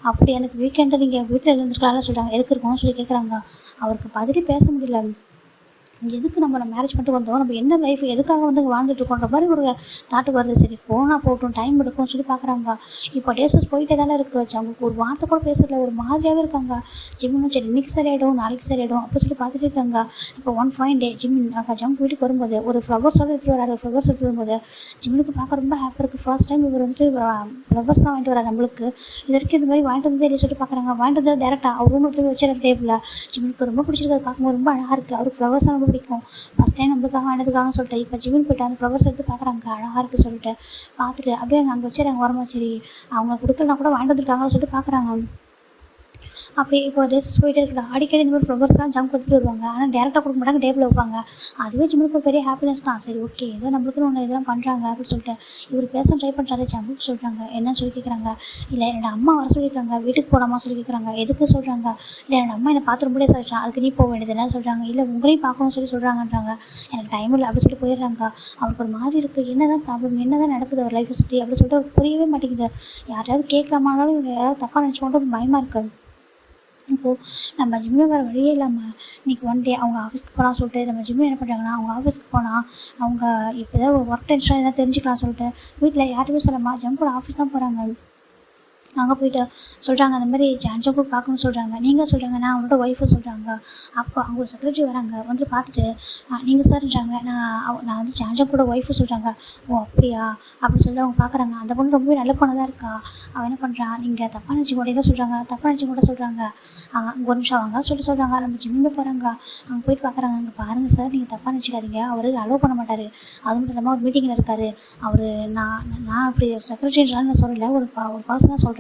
அப்படி எனக்கு வீக்கெண்டு நீங்கள் வீட்டில் இருந்துருக்கலாம்னு சொல்கிறாங்க. எதுக்கு இருக்கணும்னு சொல்லி கேட்குறாங்க. அவருக்கு பதிலே பேச முடியல. எதுக்கு நம்ம மேரேஜ் பண்ணிட்டு வந்தோம், நம்ம என்ன லைஃப் எதுக்காக வந்து இங்கே வாழ்ந்துட்டு இருக்கோன்ற மாதிரி ஒரு தாட்டு வருது. சரி போனால் போகட்டும், டைம் எடுக்கும்னு சொல்லி பார்க்குறாங்க. இப்போ டேஸஸ் போயிட்டே தானே இருக்குது. அவங்களுக்கு ஒரு வார்த்தை கூட பேசுறதுல ஒரு மாதிரியாகவே இருக்காங்க. ஜிம்முன்னு சரி இன்றைக்கி சரியாயிடும், நாளைக்கு சரியாயிடும் அப்படி சொல்லி பார்த்துட்டு இருக்காங்க. இப்போ 1 ஃபைன் டே ஜிம்மின் ஜங்க் வீட்டுக்கு வரும்போது ஒரு ஃப்ளவர்ஸோடு எடுத்துகிட்டு வராரு. ஃப்ளவர்ஸ் எடுத்துகிட்டு வரும்போது ஜிம்முனுக்கு பார்க்க ரொம்ப ஹாப்பியாக இருக்குது. ஃபர்ஸ்ட் டைம் இவர் வந்துட்டு ஃப்ளவர்ஸ் தான் வாங்கிட்டு வராரு. நம்மளுக்கு இது வரைக்கும் இந்த மாதிரி வாங்கிட்டு வந்து இல்லை சொல்லிட்டு பார்க்குறாங்க. வாங்கிட்டு வந்து டேரெக்டாக அவர் ரூம் எடுத்து வச்சுருக்க டேபிளில். ஜிம்முனுக்கு ரொம்ப பிடிச்சிருக்கு, பார்க்கும்போது ரொம்ப அழகாக இருக்குது. அவருக்கு ஃப்ளவர்ஸ் ரொம்ப பிடிக்கும். ஃபஸ்ட் டைம் நம்மளுக்காக வாங்கினதுக்காக சொல்லிட்டு இப்போ ஜிம்மின் போய்ட்டு அந்த ஃப்ளவர்ஸ் எடுத்து பார்க்குறாங்க, அழகாக இருக்குது சொல்லிட்டு பார்த்துட்டு அப்படியே அங்கே வச்சுறாங்க. வரமா சரி அவங்க கொடுக்கலனா கூட வாங்கிட்டு வந்துருக்காங்கன்னு சொல்லிட்டு பார்க்குறாங்க. அப்படி இப்போ டேஸ் போயிட்டே இருக்கா. அடிக்கடி இந்த மாதிரி ஃப்ளவர்ஸ்லாம் ஜங்க் எடுத்துகிட்டு வருவாங்க. ஆனால் டேரெக்டாக கொடுக்க மாட்டாங்க, டேபிளில் வைப்பாங்க. அதுவே ஜிம்முக்கு ஒரு பெரிய ஹாப்பினஸ் தான். சரி ஓகே ஏதோ நம்மளுக்குன்னு ஒன்று இதெல்லாம் பண்ணுறாங்க அப்படின்னு சொல்லிட்டு இவர் பேச ட்ரை பண்ணுறாரு. ஜங்குக்கு சொல்கிறாங்க, என்னன்னு சொல்லி கேட்குறாங்க. இல்லை என்னோடய அம்மா வர சொல்லியிருக்காங்க, வீட்டுக்கு போகலாமா சொல்லி கேட்குறாங்க. எதுக்கு சொல்கிறாங்க. இல்லை என்னோட அம்மா என்னை பார்த்து ரொம்ப டேஸ் அதுக்கு நீ போக வேண்டியது என்ன சொல்கிறாங்க. இல்லை உங்களையும் பார்க்கணும்னு சொல்லி சொல்கிறாங்கன்றாங்க. எனக்கு டைம் இல்லை அப்படி சொல்லி போயிடுறாங்க. அவருக்கு ஒரு மாதிரி இருக்குது, என்ன தான் ப்ராப்ளம், என்ன தான் நடக்குது அவர் லைஃப்பை சுற்றி அப்படின்னு சொல்லிட்டு அவருக்கு புரியவே மாட்டேங்குது. யாரையாவது கேட்கலாமானாலும் இவங்க யாராவது தப்பாக நினச்சிக்கொண்டு பயமாக இருக்குது. இப்போது நம்ம ஜிம்மில் வேறு வழியே இல்லாமல் இன்றைக்கி 1 டே அவங்க ஆஃபீஸ்க்கு போகலாம் சொல்லிட்டு நம்ம ஜிம்மில் என்ன பண்ணுறாங்கன்னா, அவங்க ஆஃபீஸ்க்கு போனால் அவங்க இப்போ ஏதாவது ஒரு ஒர்க் டென்ஷனாக எதாவது தெரிஞ்சுக்கலாம் சொல்லிட்டு வீட்டில் யார்ட்டுமே சொல்லாமல் ஜங்கோட ஆஃபீஸ் தான் போகிறாங்க. அங்கே போய்ட்டு சொல்கிறாங்க, அந்த மாதிரி ஜான்ஜோக்கு பார்க்கணும்னு சொல்கிறாங்க. நீங்கள் சொல்கிறாங்க, நான் அவனோட ஒய்ஃபு சொல்கிறாங்க. அப்போ அவங்க ஒரு செக்ரட்டரி வராங்க, வந்து பார்த்துட்டு நீங்கள் சார்ன்றாங்க. நான் வந்து ஜான்ஜோக்கூட ஒய்ஃபு சொல்கிறாங்க. ஓ அப்படியா அப்படின்னு சொல்லி அவங்க பார்க்குறாங்க. அந்த பொண்ணு ரொம்பவே நல்ல பொண்ணு தான் இருக்கா. அவன் என்ன பண்ணுறான், நீங்கள் தப்பாக நினச்சி கூட சொல்கிறாங்க, தப்பாக நினச்சி கூட சொல்கிறாங்க. அங்கே ஒரு நிமிஷம் வாங்க சொல்லி சொல்கிறாங்க. நம்ம ஜிம்மில் போகிறாங்க. அங்கே போயிட்டு பார்க்குறாங்க. அங்கே பாருங்கள் சார், நீங்கள் தப்பாக நினச்சிக்காதீங்க, அவர் அலோவ் பண்ண மாட்டார். அது மட்டும் இல்லாமல் ஒரு மீட்டிங்கில் இருக்கார் அவர். நான் இப்படி செக்ரட்டரின்றாலும் நான் சொல்லலை, ஒரு பர்சனாக சொல்கிறேன்.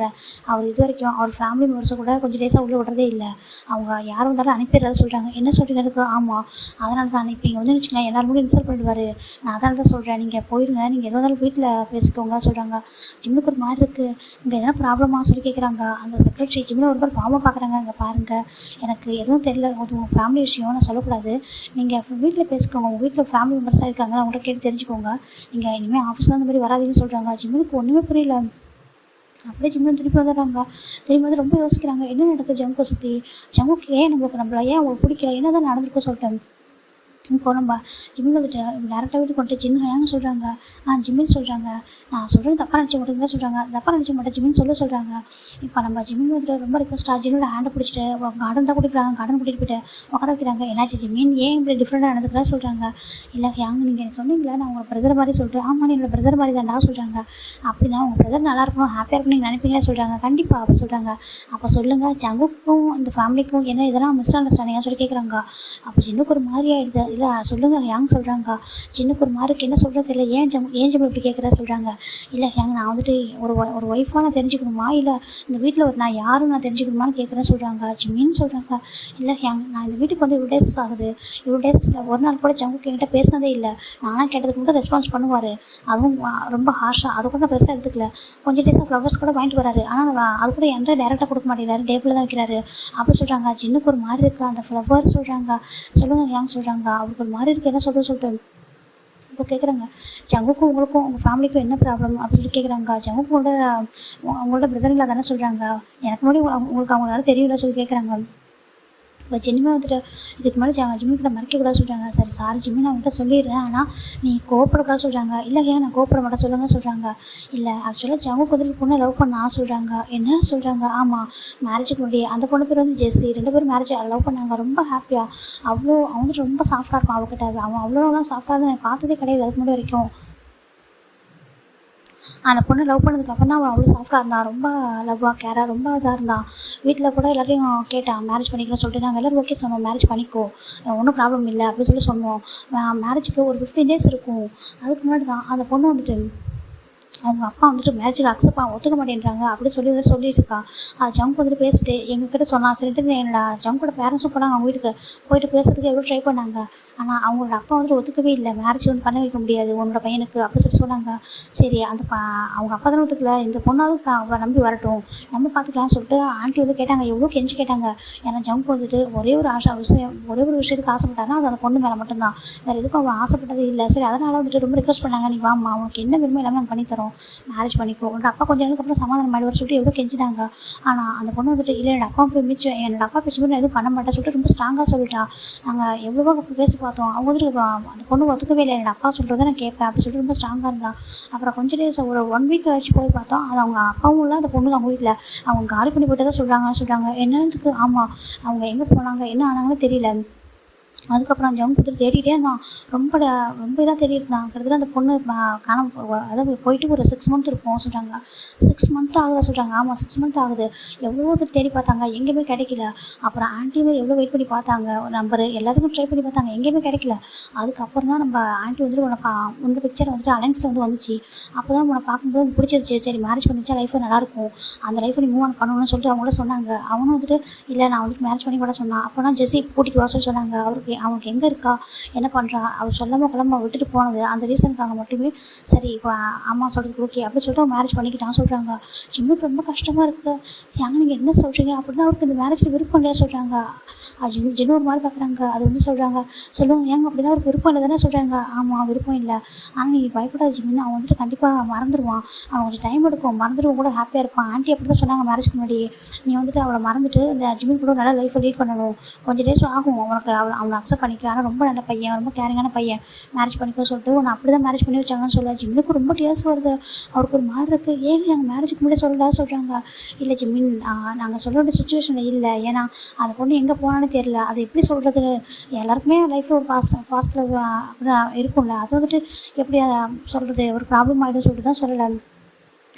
அவர் இது வரைக்கும் அவர் ஃபேமிலி மெம்பர்ஸை கூட கொஞ்சம் டேஸாக உள்ளே விடுறதே இல்லை. அவங்க யார் வந்தாலும் அனுப்பிடுறத சொல்கிறாங்க. என்ன சொல்கிறீங்க அதுக்கு. ஆமாம் அதனால தான் இப்போ நீங்கள் வந்து வச்சுக்கலாம் எல்லாரும் கூட இன்சல்ட் பண்ணிடுவார். நான் அதனால தான் சொல்கிறேன், நீங்கள் போயிருங்க, நீங்கள் எதோ இருந்தாலும் வீட்டில் பேசிக்கோங்க சொல்கிறாங்க. ஜிம்முக்கு ஒரு மாதிரி இருக்குது, இங்கே எதனா ப்ராப்ளமாக சொல்லி கேட்குறாங்க. அந்த செக்ரட்டரி ஜிம்மில் ஒரு பேர் பாவமாக பார்க்குறாங்க. இங்கே பாருங்கள், எனக்கு எதுவும் தெரியல, அது உங்கள் ஃபேமிலி விஷயம், நான் சொல்லக்கூடாது, நீங்கள் வீட்டில் பேசிக்கோங்க, உங்கள் வீட்டில் ஃபேமிலி மெம்பர்ஸாக இருக்காங்க, அவங்கள்ட்ட கேட்டு தெரிஞ்சுக்கோங்க, நீங்கள் இனிமேல் ஆஃபீஸில் அந்த மாதிரி வராதுன்னு சொல்கிறாங்க. ஜிம்முக்கு ஒன்றுமே புரியல. அப்படியே ஜிம்மில் திருப்பி வந்துடுறாங்க. திரும்பி வந்து ரொம்ப யோசிக்கிறாங்க, என்ன நடக்குது ஜங்குவை சுற்றி, ஜங்குக்கு ஏன் நம்மளை ஏன் அவங்களுக்கு பிடிக்கல, என்ன தான் நடந்திருக்கோ சொல்லிட்டு. இப்போ நம்ம ஜிம்மில் வந்துட்டு டேரெக்டாக வீட்டுக்கு கொண்டு ஜின்ஹாயாங்க சொல்கிறாங்க. ஜிம்மின்னு சொல்கிறாங்க. நான் சொல்கிறது தப்பாக நினச்சி மாட்டேங்க சொல்கிறாங்க. தப்பாக நினச்சி மாட்டேன் ஜிம்மின்னு சொல்கிறாங்க. இப்போ நம்ம ஜிம்மின் வந்துட்டு ரொம்ப ரிக்வஸ்ட்டாக ஜிம்மோட ஹேண்டை பிடிச்சிட்டு கார்டன் தான் கூட்டிட்டு கார்டன் கூட்டிகிட்டு போய்ட்டு உட்கார வைக்கிறாங்க. என்னாச்சு ஜிம்மின், ஏன் இப்படி டிஃப்ரெண்ட்டாக நடந்துக்கிறா சொல்கிறாங்க. இல்லை யாங்க நீங்கள் சொன்னீங்களா, நான் உங்கள் பிரதர் மாதிரி சொல்லிட்டு, ஆமாம் நீ என்னோட பிரதர் மாதிரி தான்டா சொல்கிறாங்க. அப்படின்னா உங்கள் பிரதர் நல்லா இருக்கணும், ஹாப்பியாக இருக்கணும் நீங்கள் நினைப்பீங்களா சொல்கிறாங்க. கண்டிப்பாக அப்படி சொல்கிறாங்க. அப்போ சொல்லுங்கள் ஜங்குக்கும் இந்த ஃபேமிலிக்கும் என்ன இதெல்லாம் மிஸ் அண்டர்ஸ்டாண்டிங்காக சொல்லி கேட்குறாங்க. அப்போ ஜின்னுக்கு ஒரு மாதிரி ஆகிடுது. இல்லை சொல்லுங்கள் ஹேங் சொல்கிறாங்க. சின்னுக்கு ஒரு மாதிரி என்ன சொல்கிறது தெரியல. ஏன் ஜிம்மு இப்படி கேட்குறா சொல்கிறாங்க. இல்லை ஹேங் நான் வந்துட்டு ஒரு ஒய்ஃபாக நான் தெரிஞ்சுக்கணுமா, இல்லை இந்த வீட்டில் நான் யாரும் நான் தெரிஞ்சுக்கணுமான்னு கேட்குறேன்னு சொல்கிறாங்க. ஜிம்மின்னு சொல்கிறாங்க. இல்லை ஹேங் நான் இந்த வீட்டுக்கு வந்து இவ்வளோ டேஸ் ஆகுது. இவ்வளோ டேஸில் ஒரு நாள் கூட ஜங்குக்கு என்கிட்ட பேசினதே இல்லை. நானாக கேட்டதுக்கு மட்டும் ரெஸ்பான்ஸ் பண்ணுவார். அதுவும் ரொம்ப ஹார்ஷாக. அது கூட நான் பெருசாக எடுத்துக்கல. கொஞ்சம் டேஸாக ஃப்ளவர்ஸ் கூட வாங்கிட்டு வராரு. ஆனால் அது கூட என்கிட்ட டேரெக்டாக கொடுக்க மாட்டேங்கிறாரு, டேபிளில் தான் வைக்கிறாரு அப்படி சொல்கிறாங்க. ஜின்னுக்கு ஒரு மாதிரி இருக்குது அந்த ஃப்ளவர் சொல்கிறாங்க. சொல்லுங்கள் ஹேங் சொல்கிறாங்க. அவருக்கு ஒரு மாதிரி இருக்குது, என்ன சொல்லிட்டு இப்போ கேட்குறாங்க. ஜங்குக்கும் உங்களுக்கும் உங்கள் ஃபேமிலிக்கும் என்ன ப்ராப்ளம் அப்படின்னு சொல்லி கேட்குறாங்க. ஜங்குக்கு உங்களோட பிரதரில் தானே சொல்கிறாங்க. எனக்கு முன்னாடி உங்களுக்கு அவங்களால தெரியல சொல்லி கேட்குறாங்க. இப்போ ஜிம்மியை வந்துட்டு இதுக்கு மேலே ஜிம்மிக்கிட்ட மறைக்கக்கூடாது சொல்கிறாங்க. சரி சாரி ஜிம்மி நான் உங்கள்கிட்ட சொல்லிடுறேன், ஆனால் நீ கோவப்படக்கூடாது சொல்கிறாங்க. இல்லை ஏன் நான் கோவப்பட மாட்டேன் சொல்லுங்கள் சொல்கிறாங்க. இல்லை ஆக்சுவலாக ஜங்குக்கு வந்துட்டு பொண்ணை லவ் பண்ண சொல்கிறாங்க. என்ன சொல்கிறாங்க. ஆமாம் மேரேஜுக்கு முன்னாடி அந்த பொண்ணு பேர் வந்து ஜெஸ்ஸி. 2 பேரும் மேரேஜ் லவ் பண்ணாங்க. ரொம்ப ஹாப்பியாக. அவன் வந்துட்டு ரொம்ப சாஃப்டாக இருப்பான் அவகிட்ட. அவன் அவ்வளோலாம் சாஃப்டாக நான் பார்த்ததே கிடையாது அதுக்கு முன்னாடி வரைக்கும். அந்த பொண்ணை லவ் பண்ணதுக்கப்புறம் தான் அவன் அவ்வளோ சாஃப்டாக இருந்தான். ரொம்ப லவ்வாக கேராக ரொம்ப இதாக இருந்தான். வீட்டில் கூட எல்லாரையும் கேட்டான் மேரேஜ் பண்ணிக்கணும்னு சொல்லிட்டு. நாங்கள் எல்லோரும் ஓகே சொன்னோம், மேரேஜ் பண்ணிக்கோ, ஒன்றும் ப்ராப்ளம் இல்லை அப்படின்னு சொல்லி சொன்னோம். மேரேஜுக்கு ஒரு 15 days இருக்கும். அதுக்கு முன்னாடி தான் அந்த பொண்ணு வந்துட்டு அவங்க அப்பா வந்துட்டு மேரேஜுக்கு அக்செப்ட் ஒத்துக்க மாட்டேன்றாங்க அப்படி சொல்லியிருக்கா. அது ஜங்க் வந்துட்டு பேசிட்டு எங்ககிட்ட சொன்னான். சரிட்டு என்னோட ஜங்கோட பேரண்ட்ஸும் போனாங்க அவங்க வீட்டுக்கு. போயிட்டு பேசுறதுக்கு எவ்வளோ ட்ரை பண்ணாங்க. ஆனால் அவங்களோட அப்பா வந்துட்டு ஒத்துக்கவே இல்லை. மேரேஜ் வந்து பண்ண வைக்க முடியாது உன்னோட பையனுக்கு அப்படி சொல்லி சொன்னாங்க. சரி அவங்க அப்பா தானே ஒத்துக்கல, இந்த பொண்ணாவது அவள் நம்பி வரட்டும், நம்ம பார்த்துக்கலாம்னு சொல்லிட்டு ஆண்டி வந்து கேட்டாங்க. எவ்வளோ கெஞ்சி கேட்டாங்க. ஏன்னா ஜங்க் வந்துட்டு ஒரே ஒரு விஷயத்துக்கு ஆசைப்பட்டாருன்னா அது அந்த பொண்ணு மேலே மட்டும்தான், வேறு எதுக்கும் அவள் ஆசைப்பட்டது இல்லை. சரி அதனால் வந்துட்டு ரொம்ப ரிக்வஸ்ட் பண்ணாங்க, நீ வாம்மா உனக்கு என்ன விரும்பம் எல்லாமே நாங்கள் பண்ணித்தரோம், மேரேஜ் பண்ணிக்கோ. உன்னோட அப்பா கொஞ்சம் நாளுக்கு அப்புறம் சமாதானம் ஆயிடுவார் சொல்லிட்டு எவ்வளோ கெஞ்சினாங்க. ஆனால் அந்த பொண்ணு வந்துட்டு இல்லை என்னோட அப்பா என்னோட அப்பா பேச்சு நான் எதுவும் பண்ண மாட்டேன் சொல்லிட்டு ரொம்ப ஸ்ட்ராங்காக சொல்லிட்டா. நாங்கள் எவ்வளவோ பேசி பார்த்தோம். அவங்க வந்துட்டு அந்த பொண்ணு ஒத்துக்கவே இல்லை. என்னோட அப்பா சொல்கிறத நான் கேட்பேன் அப்படி சொல்லிட்டு ரொம்ப ஸ்ட்ராங்காக இருந்தா. அப்புறம் கொஞ்சம் டேஸ் ஒரு 1 week கழிச்சு போய் பார்த்தோம். அது அவங்க அப்பாவும் இல்லை அந்த பொண்ணு அவங்க வீட்டில் அவங்க காலி பண்ணி போயிட்டு தான் சொல்கிறாங்க. என்னத்துக்கு ஆமாம் அவங்க எங்கே போனாங்க என்ன ஆனாங்கன்னு தெரியல. அதுக்கப்புறம் ஜங்க் கொடுத்துட்டு தேடிகிட்டே இருந்தான். ரொம்ப இதாக தேடிட்டு இருந்தான். கிட்டத்தட்ட அந்த பொண்ணு அதாவது போயிட்டு ஒரு 6 month இருக்கும் சொல்கிறாங்க. 6 month ஆகுதா சொல்கிறாங்க. ஆமாம் 6 month ஆகுது. எவ்வளோ பேர் தேடி பார்த்தாங்க, எங்கேயுமே கிடைக்கல. அப்புறம் ஆண்டியுமே எவ்வளோ வெயிட் பண்ணி பார்த்தாங்க, ஒரு நம்பர் எல்லாத்துக்கும் ட்ரை பண்ணி பார்த்தாங்க, எங்கேயுமே கிடைக்கல. அதுக்கப்புறம் தான் நம்ம ஆண்டி வந்துட்டு உன்னோட பிக்சர் வந்துட்டு அலைன்ஸில் வந்துச்சு. அப்போ தான் உன்னை பார்க்கும்போது பிடிச்சிருச்சு. சரி மேரேஜ் பண்ணி வச்சா லைஃபு நல்லாயிருக்கும், அந்த லைஃப்பை நீ மூவ் ஆன் பண்ணணும்னு சொல்லிட்டு அவங்கள சொன்னாங்க. அவனும் வந்துட்டு இல்லை நான் வந்துட்டு மேரேஜ் பண்ணி கூட சொன்னான். அப்போ தான் ஜெஸ்ஸி கூட்டிகிட்டு வர சொல்லி சொன்னாங்க. அவனுக்கு எங்கே இருக்கா என்ன பண்ணுறா அவர் சொல்லாமல் கிளம்ப விட்டுட்டு போனது அந்த ரீசனுக்காக மட்டுமே சரி இப்போ அம்மா சொல்கிறதுக்கு ஓகே அப்படி சொல்லிட்டு அவன் மேரேஜ் பண்ணிக்கிட்டான் சொல்கிறாங்க. ஜிம்முக்கு ரொம்ப கஷ்டமாக இருக்குது. ஏங்க நீங்கள் என்ன சொல்கிறீங்க அப்படின்னா அவருக்கு இந்த மேரேஜில் விருப்பம் இல்லையா சொல்கிறாங்க. ஜின்னு ஒரு மாதிரி பார்க்குறாங்க. அது வந்து சொல்கிறாங்க சொல்லுவாங்க ஏங்க அப்படின்னா அவருக்கு விருப்பம் இல்லை தானே சொல்கிறாங்க. ஆமாம் விருப்பம் இல்லை, ஆனால் நீ பயப்படாத ஜிம்மின்னு அவன் வந்துட்டு கண்டிப்பாக மறந்துடுவான். அவன் கொஞ்சம் டைம் எடுக்கும், மறந்துடுவோம் கூட ஹாப்பியாக இருப்பான். ஆண்டி அப்படி தான் சொன்னாங்க மேரேஜ்க்கு முன்னாடி. நீ வந்துட்டு அவளை மறந்துட்டு இந்த ஜிம்மின் கூட நல்ல லைஃப்பை லீட் பண்ணணும், கொஞ்சம் டேஸ் ஆகும் உனக்கு அவனை அக்செப்ட் பண்ணிக்க. ஆனால் ரொம்ப நல்ல பையன், ரொம்ப கேரிங்கான பையன், மேரேஜ் பண்ணிக்க சொல்லிட்டு உன்னை அப்படி தான் மேரேஜ் பண்ணி வச்சாங்கன்னு சொல்ல. ஜிம்மினுக்கு ரொம்ப டேஸ் வருது, அவருக்கு ஒரு மாதிரி இருக்குது. ஏங்க எங்கள் மேரேஜுக்கு முன்னாடி சொல்லலாம் சொல்கிறாங்க. இல்லை ஜிம்மின் நாங்கள் சொல்ல வேண்டிய சுச்சுவேஷனில் இல்லை, ஏன்னா அந்த பொண்ணு எங்கே போனான்னு தெரியல. அது எப்படி சொல்கிறது, எல்லாருக்குமே லைஃப்பில் ஒரு பாஸ்டில் அப்படி இருக்கும்ல, அது வந்துட்டு எப்படி அதை சொல்கிறது ஒரு ப்ராப்ளம் ஆகிடும் சொல்லிட்டு தான் சொல்லலை.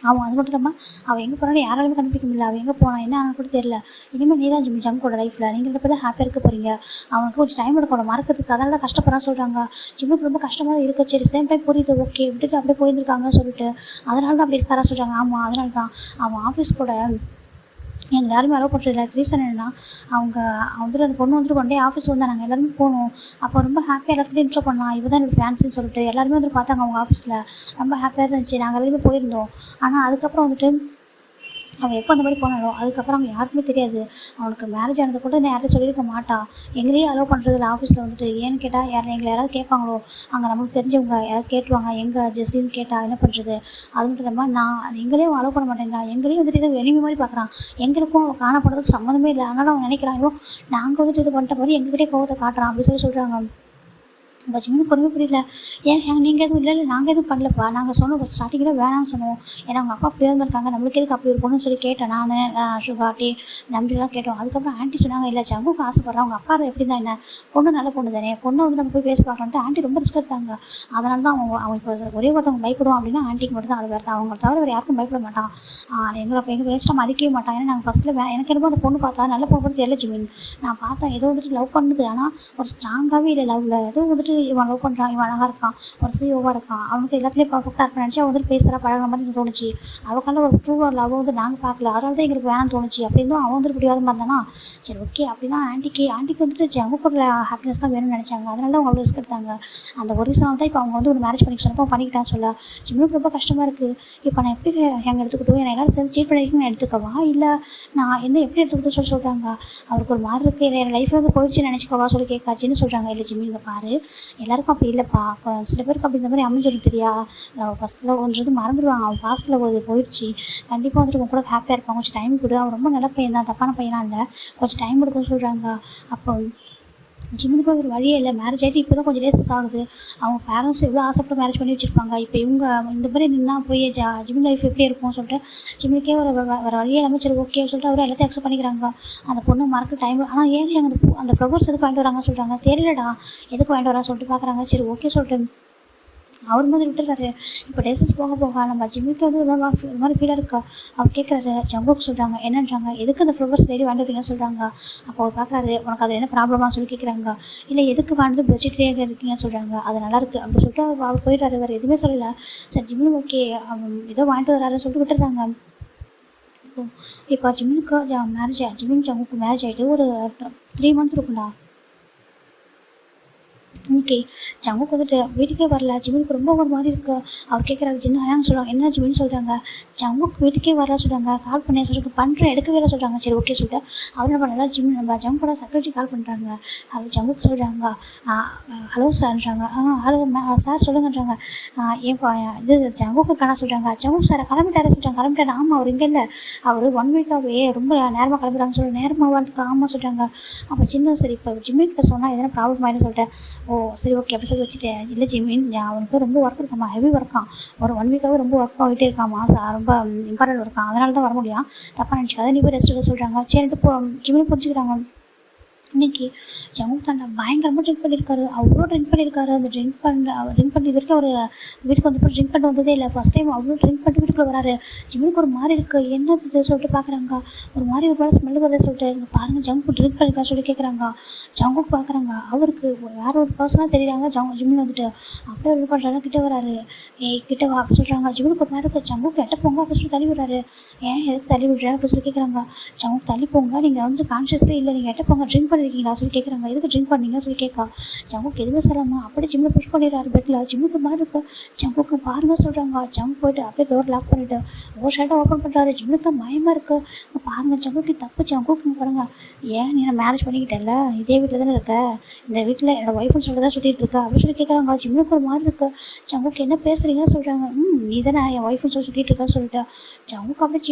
அவன் அது மட்டும் இல்லாமல் அவள் எங்கே போனாலும் யாராலுமே கண்டுபிடிக்க முடியல. அவள் எங்கே போனான் என்ன ஆனால் கூட தெரியல. இனிமேல் நீ தான் ஜங்கோட லைஃப்பில் நீங்கள் 2 பேரும் ஹாப்பியாக இருக்க போகிறீங்க. அவனுக்கு கொஞ்சம் டைம் எடுக்கணும் மறக்கிறதுக்கு, அதனால தான் கஷ்டப்படான்னு சொல்கிறாங்க. ஜிம்முக்கு ரொம்ப கஷ்டமாக இருக்குது. சரி சேம் டைம் புரியுது ஓகே விட்டுட்டு அப்படியே போயிருந்துருக்காங்க சொல்லிட்டு அதனால தான் அப்படி இருக்காரா சொல்கிறாங்க. ஆமாம் அதனால தான் அவன் ஆஃபீஸ் கூட எங்கள் யாருமே அலோவ் பண்ணுறதில்ல. ரீசன் என்னென்னா வந்துட்டு அந்த பொண்ணு வந்துட்டு 1 day ஆஃபீஸ் வந்தால் நாங்கள் எல்லோருமே போனோம். அப்போ ரொம்ப ஹாப்பியாக எல்லாருக்கிட்டையும் இன்ட்ரோ பண்ணான். இவ தான் என்னோட ஃபேன்ஸுன்னு சொல்லிட்டு எல்லாருமே வந்து பார்த்தாங்க அவங்க ஆஃபீஸில். ரொம்ப ஹாப்பியாக இருந்துச்சு, நாங்கள் எல்லாருமே போயிருந்தோம். ஆனால் அதுக்கப்புறம் வந்துட்டு அவன் எப்போ அந்த மாதிரி போனாலும் அதுக்கப்புறம் அவங்க யாருக்குமே தெரியாது. அவனுக்கு மேரேஜ் ஆனது கூட நான் யாரும் சொல்லியிருக்க மாட்டான். எங்களையே அலோவ் பண்ணுறதில்ல ஆஃபீஸில் வந்துட்டு. ஏன்னு கேட்டால் எங்களை யாராவது கேட்பாங்களோ, அங்கே நம்மளுக்கு தெரிஞ்சவங்க யாராவது கேட்டுருவாங்க எங்கே ஜெஸ்ஸின்னு கேட்டால் என்ன பண்ணுறது. அது மட்டும் இல்லாமல் நான் எங்களையும் அலோவ் பண்ண மாட்டேன்டா, எங்களையும் வந்துட்டு இதை எனிமி மாதிரி பார்க்குறான். எங்களுக்கும் காணப்படுறதுக்கு சம்மந்தமே இல்லை. அதனால் அவன் நினைக்கிறான் நாங்கள் வந்துட்டு இது பண்ணிட்ட மாதிரி எங்ககிட்டே கோவத்தை காட்டுறான் அப்படி சொல்கிறாங்க. அப்போ ஜிம்முக்கு ஒன்றுமே புரியல. ஏன் நீங்கள் எதுவும் இல்லை நாங்கள் எதுவும் பண்ணலப்பா, நாங்கள் சொன்னோம் ஸ்டார்டிங்கில் வேணாம்னு சொன்னோம், ஏன்னா அவங்க அப்பா அப்படியே இருந்திருக்காங்க, நம்மளுக்கு எதுக்கு அப்படி ஒரு பொண்ணுன்னு சொல்லி கேட்டேன் நான், சுகா டீ நம்பிலாம் கேட்டோம். அதுக்கப்புறம் ஆண்டி சொன்னாங்க, இல்லை ஜங்குக்கு ஆசைப்பட்றேன், அவங்க அப்பா எப்படி தான் என்ன, பொண்ணு நல்ல பொண்ணு தானே, பொண்ணை வந்து நம்ம போய் பேசி பார்க்கலான்ட்டு ஆண்டி ரொம்ப ரிஸ்க் எடுத்தாங்க. அதனால தான் அவன் இப்போ ஒரே ஒருத்தவங்க பயப்படுவான் அப்படின்னா ஆண்டிக்கு மட்டும் தான், அது வேறு தான், அவங்கள தவிர வேறு யாருக்கும் பயப்பட மாட்டான். எங்கள் வேஸ்ட்டாக மதிக்கவே மாட்டான். ஏன்னா நாங்கள் ஃபஸ்ட்டில் எனக்கு என்னமோ அந்த பொண்ணு பார்த்தா நல்ல பொண்ணு தெரியல ஜிமின், நான் பார்த்தேன் ஏதோ வந்துட்டு லவ் பண்ணுது, ஆனால் ஒரு ஸ்ட்ராங்காகவே இல்லை லவ்வில், ஏதோ வந்துட்டு இவன் லவ் பண்ணுறான், இவன் அழகாக இருக்கான், ஒரு சிஓவாக இருக்கான், அவனுக்கு எல்லாத்துலேயும் பர்ஃபெக்டாக இருப்பான் நினச்சி அவன் வந்துட்டு பேசுகிற பழகிற மாதிரி தோணுச்சு. அவக்கால ஒரு ட்ரூ லவ் வந்து நாங்கள் பார்க்கல, அதனால தான் எங்களுக்கு வேணாம்னு தோணுச்சு. அப்படின்னு அவன் வந்துட்டு பிடிவாதம் இருந்தானா, சரி ஓகே அப்படின்னா ஆண்டிக்கு வந்துட்டு ஜங்குக்குள்ள ஹாப்பினஸ் தான் வேணும்னு நினச்சாங்க, அதனால தான் அவங்க அவ்வளோ ரிஸ்க் எடுத்தாங்க. அந்த ஒரு ரீசனாக தான் இப்போ அவங்க வந்து ஒரு மேரேஜ் பண்ணி சொன்னப்போ பண்ணிக்கிட்டான்னு சொல்ல ஜிம்முக்கு ரொம்ப கஷ்டமாக இருக்குது. இப்போ நான் எப்படி எங்கே எடுத்துக்கிட்டோம், என்னை எல்லாரும் சேர்ந்து சீட் பண்ணிக்கணும்னு எடுத்துக்கவா, இல்லை நான் என்ன எப்படி எடுத்துக்கிட்டோன்னு சொல்கிறாங்க. அவருக்கு ஒரு மாதிரி இருக்குது, என் லைஃப் வந்து போயிடுச்சுன்னு நினச்சிக்கவா சொல்லி கேட்காச்சின்னு சொல்கிறாங்க. இல்லை ஜிம்மி இங்கே பாரு, எல்லாருக்கும் அப்படி இல்லைப்பா, சில பேருக்கு அப்படி இந்த மாதிரி அமைஞ்சிடும் தெரியா, ஃபஸ்ட்டில் ஒன்றது மறந்துடுவாங்க, அவன் பாஸ்ட்டில் போயிடுச்சு, கண்டிப்பாக வந்துட்டு உங்க கூட ஹாப்பியாக இருப்பாங்க, கொஞ்சம் டைம் கொடு, அவன் ரொம்ப நல்ல பையன் தான், தப்பான பையனாக இல்லை, கொஞ்சம் டைம் கொடுக்குன்னு சொல்கிறாங்க. அப்போ ஜிம்முக்கு ஒரு வழியே இல்லை, மேரேஜ் ஆகிட்டு இப்போ தான் கொஞ்சம் டேஸஸ் ஆகுது, அவங்க பேரண்ட்ஸ் எவ்வளோ ஆசைப்பட்டு மேரேஜ் பண்ணி வச்சுருப்பாங்க, இப்போ இவங்க இந்த மாதிரி நின்னா போய் ஜிம் லைஃப் எப்படி இருக்கும்னு சொல்லிட்டு ஜிம்முக்கே வேறு வழியே இல்லாமல் சரி ஓகே சொல்லிட்டு அவரை எல்லாத்தையும் அக்செப்ட் பண்ணிக்கிறாங்க. அந்த பொண்ணு மறக்க டைம், ஆனால் ஏங்க அந்த ஃப்ளவர்ஸ் எதுக்கு வாங்கிட்டு வராங்க சொல்கிறாங்க, தெரியலடா எதுக்கு வாங்கிட்டு வரா சொல்லிட்டு பார்க்குறாங்க. சரி ஓகே சொல்லிட்டு அவர் மாதிரி விட்டுறாரு. இப்போ டேஸஸ் போக போக நம்ம ஜிம்முக்கு வந்து ஒரு மாதிரி ஃபீலாக இருக்கா. அவர் கேட்குறாரு, ஜங்குக்கு சொல்கிறாங்க என்னன்றாங்க, எதுக்கு அந்த ஃப்ளவர்ஸ் டெய்லி வாங்கிட்டு சொல்கிறாங்க. அப்போ அவர் பார்க்குறாரு, உனக்கு அதில் என்ன ப்ராப்ளமாக சொல்லி கேட்குறாங்க. இல்லை எதுக்கு வாழ்ந்து பெட்ஷீட்லேயே இருக்கீங்கன்னு சொல்கிறாங்க, அது நல்லாயிருக்கு அப்படின்னு சொல்லிட்டு அவர் போயிடுறாரு, வேறு எதுவுமே சொல்லலை. சரி ஜிம்மு ஓகே ஏதோ வாங்கிட்டு வராருன்னு சொல்லிட்டு விட்டுறாங்க. இப்போ ஜிம்முக்கு ஜிம்மின் ஜங்குக்கு மேரேஜ் ஆகிட்டு ஒரு 3 months இருக்கும்டா. இன்னைக்கு ஜங்குக்கு வந்துட்டு வீட்டுக்கே வரல, ஜிம்முக்கு ரொம்ப ஒரு மாதிரி இருக்குது. அவர் கேட்குறாரு ஜின்னு ஏன்னு சொல்கிறாங்க, என்ன ஜிம்னு சொல்கிறாங்க, ஜங்குக்கு வீட்டுக்கே வரல சொல்கிறாங்க, கால் பண்ணி சொல்லிட்டு பண்ணுறேன் எடுக்கவே இல்லை சொல்கிறாங்க. சரி ஓகே சொல்லிட்டு அவர் என்ன பண்ணல, நம்ம ஜங்கோட செக்ரட்டரி கால் பண்ணுறாங்க. அவர் ஜங்குக்கு சொல்கிறாங்க, ஹலோ சார்ன்றாங்க. ஹலோ சார் சொல்லுங்கன்றாங்க. இது ஜங்குக்கு இருக்கானா சொல்கிறாங்க. ஜங்குக்கு சார் கிளம்பிட்டாரு சொல்கிறாங்க. கிளம்பிட்டாரு, ஆமாம் அவர் இங்கே இல்லை, அவர் 1 week-ஆகவே ரொம்ப நேரமாக கிளம்புறாங்க சொல்ல, நேரமாக வரதுக்கு ஆமாம் சொல்கிறாங்க. அப்போ சின்ன சரி இப்போ ஜிம்மிக்கிட்ட சொன்னால் எதனா ப்ராப்ளம் ஆகிடும் சொல்லிட்டு, ஓ சரி ஓகே அப்படி சொல்லி வச்சுட்டேன். இல்லை ஜிம்மின் அவனுக்கு ரொம்ப ஒர்க் இருக்காமா, ஹெவி ஒர்க்கான், ஒரு 1 week-ஆகவே ரொம்ப ஒர்க் ஆகிட்டே இருக்காமா, ரொம்ப இம்பார்ட்டன்ட் இருக்கான், அதனால தான் வர முடியும், தப்பாக நினச்சிக்காத நீ போய் ரெஸ்ட் எடுக்க சொல்கிறாங்க. சரிட்டு ஜிம்மின் புரிஞ்சுக்கிறாங்க. இன்றைக்கி ஜங்குக் தாண்டா பயங்கரமாக ட்ரிங்க் பண்ணியிருக்காரு, அவ்வளோ ட்ரிங்க் பண்ணியிருக்காரு. அந்த ட்ரிங்க் பண்ணி இது வரைக்கும் அவர் வீட்டுக்கு வந்தப்போ ட்ரிங்க் பண்ணி வந்ததே இல்லை, ஃபஸ்ட் டைம் அவ்வளோ ட்ரிங்க் பண்ணிட்டு வீட்டுக்குள்ளே வராரு. ஜிம்முக்கு ஒரு மாதிரி இருக்குது, என்னது இது சொல்லிட்டு பார்க்குறாங்க. ஒரு மாதிரி ஒரு வேலை ஸ்மெல்லு வருது சொல்லிட்டு, இங்கே பாருங்கள் ஜங்குக் ட்ரிங்க் பண்ணியிருக்கா சொல்லி கேட்குறாங்க. ஜங்குக் பார்க்குறாங்க, அவருக்கு வேறு ஒரு பர்சனாக தெரியுறாங்க. ஜிம்மில் வந்துட்டு அப்படியே இது பண்ணுறாங்க, கிட்டே வராரு. கிட்ட வா அப்படி சொல்கிறாங்க. ஜிம்முக்கு ஒரு மாதிரி இருக்குது, ஜங்குக் எட்ட போங்க அப்படி சொல்லி தள்ளி விடுறாரு. ஏன் எதுக்கு தள்ளி விடுற அப்படி சொல்லி கேட்குறாங்க. ஜங்குக் தள்ளி போங்க, நீங்கள் வந்து கான்ஷியஸ்லேயே இல்லை, நீங்கள் எட்ட போங்க, ட்ரிங்க் இருக்கீங்களா சொல்லி கேட்குறாங்க. எதுக்கு ட்ரிங்க் பண்ணீங்க சொல்லி கேட்கா. ஜங்குக்கு எதுவுமே சொல்லாமல் அப்படியே ஜிம்மில் புஷ் பண்ணிடுறாரு பெட்டில். ஜிம்முக்கு மாதிரி இருக்கு, ஜங்குக்கு பாருங்க சொல்கிறாங்க. ஜங்க் போய்ட்டு அப்படியே டோர் லாக் பண்ணிவிட்டு ஒரு ஷர்ட்டை ஓப்பன் பண்ணுறாரு. ஜிம்முக்கு பயமாக இருக்குது. இங்கே பாருங்கள் ஜங்குக்கு தப்பு, ஜங்குக்கு பாருங்க, ஏன் நீ நான் மேரேஜ் பண்ணிக்கிட்டேன்ல, இதே வீட்டில் தானே இருக்க, இந்த வீட்டில் என்னோடய ஒய்ஃப்னு சொல்லிட்டு தான் சுற்றிட்டு இருக்கா அப்படின்னு சொல்லி கேட்குறாங்க. ஜிம்முக்கு ஒரு மாதிரி இருக்குது. ஜங்குக்கு என்ன பேசுகிறீங்கன்னு சொல்கிறாங்க. நீ தானே என் ஒய்ஃப்னு சொல்லி சுற்றிட்டு இருக்கா சொல்லிட்டு ஜங்குக்கு அப்படியே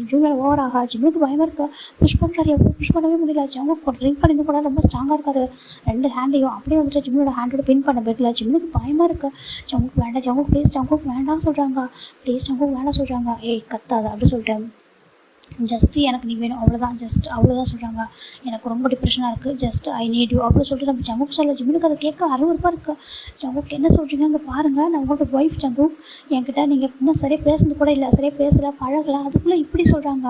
ஜிம்மில் ஓவர் ஆகா. ஜிம்முக்கு பயமாக இருக்குது, புஷ் பண்ணுறாரு, எப்படி புஷ் பண்ணவே முடியல. ஜங்குக்கு ட்ரிங்க் பண்ணி கூட ரொம்ப ஸ்ட்ராங்காக இருக்காரு, 2 ஹேண்டையும் அப்படியே வந்துட்டு ஜிம்மியோட ஹேண்டோட பின் பண்ண பெட்டில். ஜிம்முக்கு பயமாக இருக்குது. ஜங்குக்கு வேண்டாம், ஜங்குக்கு ப்ளீஸ், ஜங்குக்கு வேண்டாம் சொல்கிறாங்க. ப்ளீஸ் ஜங்குக்கு வேண்டாம் சொல்கிறாங்க. ஏய் கத்தாத அப்படி சொல்லிட்டேன். ஜஸ்ட்டு எனக்கு நீ வேணும் அவ்வளோதான், ஜஸ்ட் அவ்வளோதான் சொல்கிறாங்க. எனக்கு ரொம்ப டிப்ரெஷனாக இருக்குது, ஜஸ்ட் ஐ நீட் யூ அப்படின்னு சொல்லிட்டு நம்ம ஜங்குக்கு சொல்ல. ஜிம்முக்கு அதை கேட்க அருவருப்பாக இருக்குது. ஜங்குக்கு என்ன சொல்கிறீங்க, இங்கே பாருங்கள் நான் உங்களோட ஒய்ஃப் ஜங்குக், என்கிட்ட நீங்கள் இன்னும் சரியாக பேசுறது கூட இல்லை, சரியாக பேசலை பழகலை, அதுக்குள்ளே இப்படி சொல்கிறாங்க.